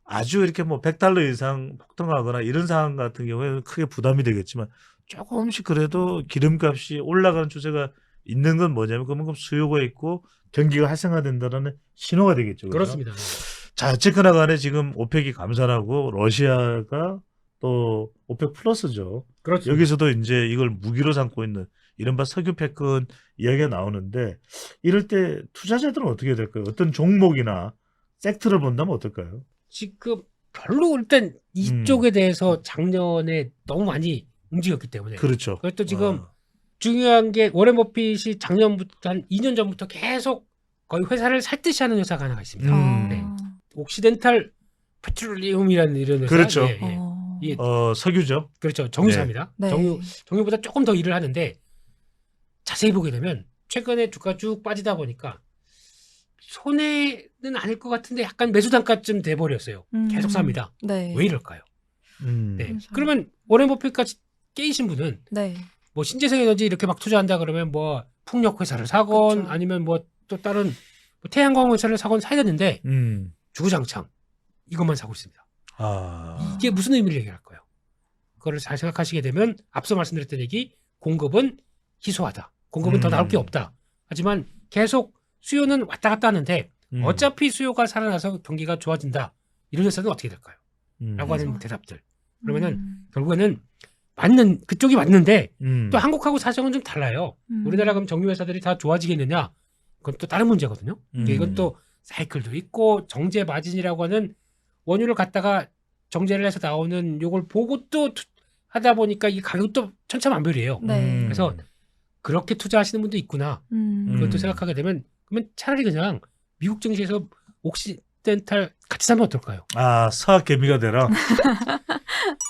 아주 이렇게 뭐 100달러 이상 폭등하거나 이런 상황 같은 경우에는 크게 부담이 되겠지만 조금씩 그래도 기름값이 올라가는 추세가 있는 건 뭐냐면 그만큼 수요가 있고 경기가 활성화된다는 신호가 되겠죠. 그렇죠? 그렇습니다. 자, 어쨌거나 간에 지금 오펙이 감산하고 러시아가 또 오펙 플러스죠. 그렇죠. 여기서도 이제 이걸 무기로 삼고 있는 이른바 석유 패권 이야기가 나오는데 이럴 때 투자자들은 어떻게 해야 될까요? 어떤 종목이나 섹터를 본다면 어떨까요? 지금 별로 일단 이쪽에 대해서 작년에 너무 많이 움직였기 때문에 그렇죠. 그리고 또 지금 중요한 게 워렌 버핏이 작년부터 한 2년 전부터 계속 거의 회사를 살듯이 하는 회사가 하나가 있습니다. 네. 옥시덴탈 페트롤리움이라는 이런 회사. 그렇죠. 예, 예. 예, 석유죠. 그렇죠. 정유사입니다. 네. 정유보다 조금 더 일을 하는데 자세히 보게 되면 최근에 주가 쭉 빠지다 보니까 손해는 아닐 것 같은데 약간 매수 단가쯤 돼버렸어요. 계속 삽니다. 네. 왜 이럴까요? 네. 그래서- 그러면 워렌 버핏까지 깨이신 분은 네. 뭐 신재생 에너지 이렇게 막 투자한다 그러면 뭐 풍력 회사를 사건 그쵸. 아니면 뭐 또 다른 뭐 태양광 회사를 사건 사야 되는데 주구장창 이것만 사고 있습니다. 이게 무슨 의미를 얘기할까요? 그거를 잘 생각하시게 되면 앞서 말씀드렸던 얘기 공급은 희소하다. 공급은 더 나올 게 없다. 하지만 계속 수요는 왔다 갔다 하는데 어차피 수요가 살아나서 경기가 좋아진다. 이런 회사는 어떻게 될까요? 라고 하는 대답들. 그러면은 결국에는 그쪽이 맞는데 또 한국하고 사정은 좀 달라요. 우리나라 그럼 정유 회사들이 다 좋아지겠느냐? 그건 또 다른 문제거든요. 이건 또 사이클도 있고 정제 마진이라고 하는 원유를 갖다가 정제를 해서 나오는 요걸 보고 또 하다 보니까 이 가격도 천차만별이에요. 네. 그래서 그렇게 투자하시는 분도 있구나. 그것도 생각하게 되면 그러면 차라리 그냥 미국 증시에서 옥시덴탈 같이 사면 어떨까요? 서학 개미가 되라.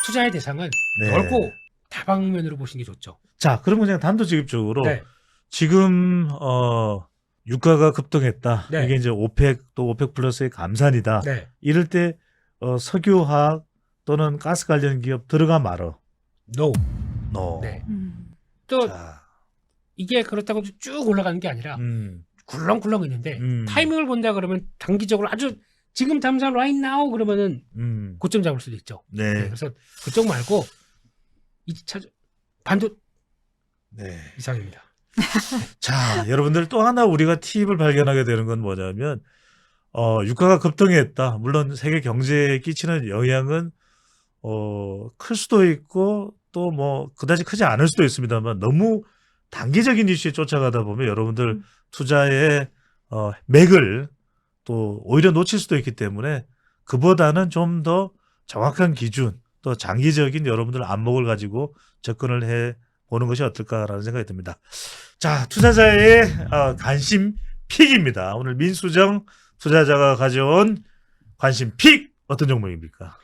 투자의 대상은 네. 넓고 다방면으로 보시는 게 좋죠. 자, 그러면 그냥 단도직입적으로 네. 지금 유가가 급등했다. 네. 이게 이제 오펙 또 오펙 플러스의 감산이다. 네. 이럴 때 석유화학 또는 가스 관련 기업 들어가 말어. No. No. 네. 또 자, 이게 그렇다고 쭉 올라가는 게 아니라 굴렁굴렁 있는데 타이밍을 본다 그러면 단기적으로 아주 지금 당장 right now 그러면은 고점 잡을 수도 있죠. 네. 네, 그래서 그쪽 말고 2차 반도 네. 이상입니다. 자, 여러분들 또 하나 우리가 팁을 발견하게 되는 건 뭐냐면 유가가 급등했다. 물론 세계 경제에 끼치는 영향은 클 수도 있고 또 뭐 그다지 크지 않을 수도 있습니다만 너무 단기적인 이슈에 쫓아가다 보면 여러분들 투자의 맥을 또 오히려 놓칠 수도 있기 때문에 그보다는 좀 더 정확한 기준 또 장기적인 여러분들 안목을 가지고 접근을 해 보는 것이 어떨까라는 생각이 듭니다. 자, 투자자의 관심 픽입니다. 오늘 민수정 투자자가 가져온 관심 픽 어떤 종목입니까?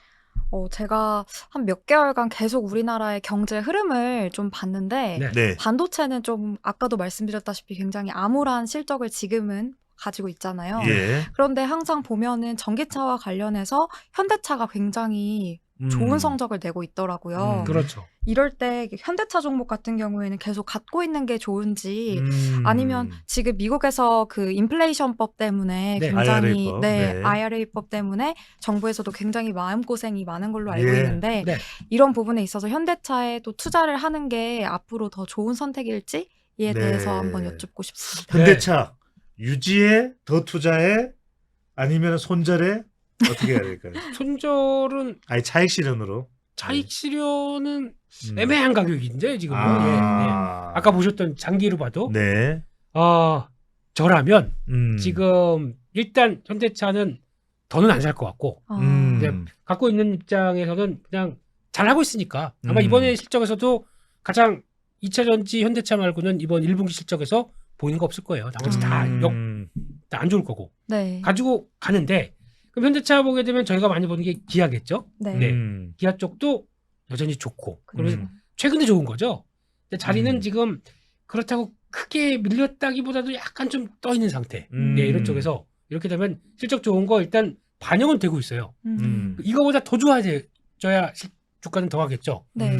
제가 한 몇 개월간 계속 우리나라의 경제 흐름을 좀 봤는데 네. 네. 반도체는 좀 아까도 말씀드렸다시피 굉장히 암울한 실적을 지금은 가지고 있잖아요. 예. 그런데 항상 보면은 전기차와 관련해서 현대차가 굉장히 좋은 성적을 내고 있더라고요. 그렇죠. 이럴 때 현대차 종목 같은 경우에는 계속 갖고 있는 게 좋은지 아니면 지금 미국에서 그 인플레이션법 때문에 네. 굉장히 IRA법. 네. IRA법 때문에 정부에서도 굉장히 마음고생이 많은 걸로 알고 예. 있는데 네. 이런 부분에 있어서 현대차에 또 투자를 하는 게 앞으로 더 좋은 선택일지에 네. 대해서 한번 여쭙고 싶습니다. 현대차 유지해 더 투자해 아니면 손절해 어떻게 해야 될까요? 손절은 아니 차익 실현으로. 차익 실현은 애매한 가격인데 지금 예, 예. 아. 아까 보셨던 장기로 봐도 네. 저라면 지금 일단 현대차는 더는 안 살 것 같고 네. 갖고 있는 입장에서는 그냥 잘하고 있으니까 아마 이번에 실적에서도 가장 2차 전지 현대차 말고는 이번 1분기 실적에서 보이는 거 없을 거예요. 나머지 다 안 좋을 거고 네. 가지고 가는데 그럼 현대차 보게 되면 저희가 많이 보는 게 기아겠죠. 네. 네. 음. 기아 쪽도 여전히 좋고 그러면서 음. 최근에 좋은 거죠. 근데 자리는 음. 지금 그렇다고 크게 밀렸다기보다도 약간 좀 떠 있는 상태. 네, 이런 쪽에서 이렇게 되면 실적 좋은 거 일단 반영은 되고 있어요. 이거보다 더 좋아져야 주가는 더 하겠죠. 네.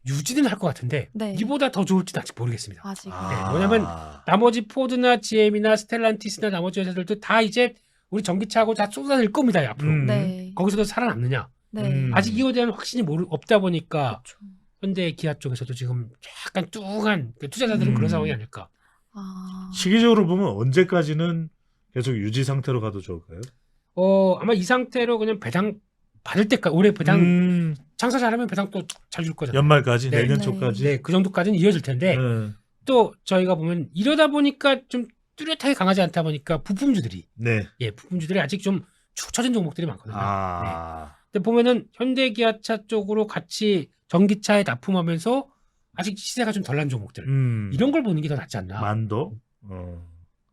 유지는 할 것 같은데 네. 이보다 더 좋을지는 아직 모르겠습니다. 아직. 네, 뭐냐면 나머지 포드나 GM이나 스텔란티스나 나머지 회사들도 다 이제 우리 전기차하고 다 쏟아낼 겁니다. 앞으로. 네. 거기서도 살아남느냐. 네. 아직 이거에 대한 확신이 없다 보니까 그렇죠. 현대 기아 쪽에서도 지금 약간 뚱한 투자자들은 그런 상황이 아닐까. 아. 시기적으로 보면 언제까지는 계속 유지 상태로 가도 좋을까요? 아마 이 상태로 그냥 배당 받을 때까지 올해 배당 장사 잘하면 배당 또 잘 줄 거잖아요. 연말까지 네. 내년 네. 초까지. 네, 그 정도까지는 이어질 텐데 또 저희가 보면 이러다 보니까 좀 뚜렷하게 강하지 않다 보니까 부품주들이 네. 부품주들이 아직 좀 축 처진 종목들이 많거든요. 네. 아. 근데 보면은 현대 기아차 쪽으로 같이 전기차에 납품하면서 아직 시세가 좀 덜난 종목들 이런 걸 보는 게 더 낫지 않나. 만도.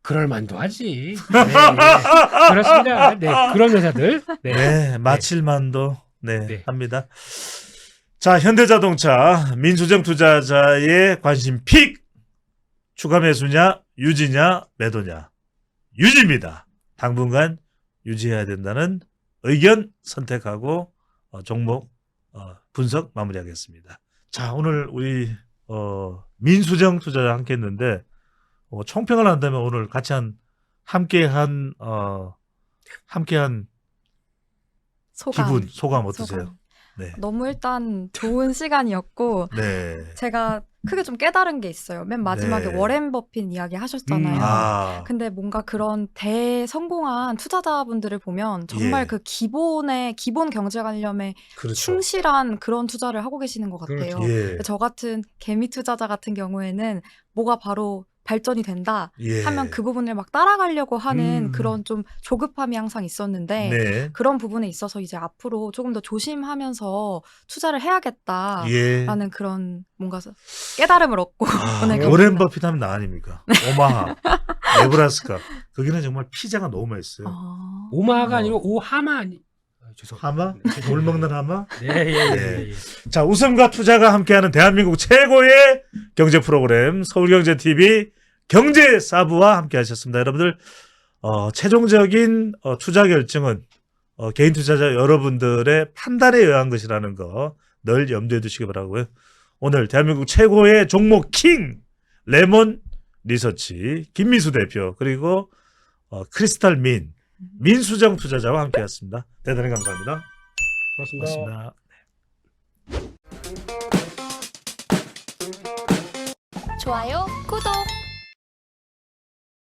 그럴 만도 하지. 네, 네. 그렇습니다. 네, 그런 회사들. 네. 네, 마칠만도 네. 합니다. 자, 현대자동차 민수정 투자자의 관심 픽 추가 매수냐 유지냐 매도냐 유지입니다. 당분간 유지해야 된다는 의견 선택하고 종목 분석 마무리하겠습니다. 자, 오늘 우리 민수정 투자자 함께 했는데 총평을 한다면 오늘 같이 함께한 기분, 소감 어떠세요? 소감. 네. 너무 일단 좋은 시간이었고 네. 제가 크게 좀 깨달은 게 있어요. 맨 마지막에 네. 워렌 버핏 이야기 하셨잖아요. 아. 근데 뭔가 그런 대성공한 투자자분들을 보면 정말 예. 그 기본 경제관념에 그렇죠. 충실한 그런 투자를 하고 계시는 것 같아요. 그렇죠. 예. 저 같은 개미 투자자 같은 경우에는 뭐가 바로 발전이 된다 예. 하면 그 부분을 막 따라가려고 하는 음. 그런 좀 조급함이 항상 있었는데 네. 그런 부분에 있어서 이제 앞으로 조금 더 조심하면서 투자를 해야겠다라는 예. 그런 뭔가 깨달음을 얻고 오늘 워렌 갑니다. 버핏 하면 나 아닙니까? 오마하, 네브라스카. 거기는 정말 피자가 너무 맛있어요. 아. 오마가 아니고 오하마 아니. 죄송합니다. 하마? 네, 죄송합니다. 물 먹는 하마? 네, 예. 자, 웃음과 투자가 함께하는 대한민국 최고의 경제 프로그램 서울경제TV 경제사부와 함께하셨습니다. 여러분들 최종적인 투자 결정은 개인 투자자 여러분들의 판단에 의한 것이라는 거 늘 염두에 두시기 바라고요. 오늘 대한민국 최고의 종목 킹 레몬 리서치 김미수 대표 그리고 크리스탈 민수정 투자자와 함께했습니다. 대단히 감사합니다. 고맙습니다. 고맙습니다. 좋아요, 구독.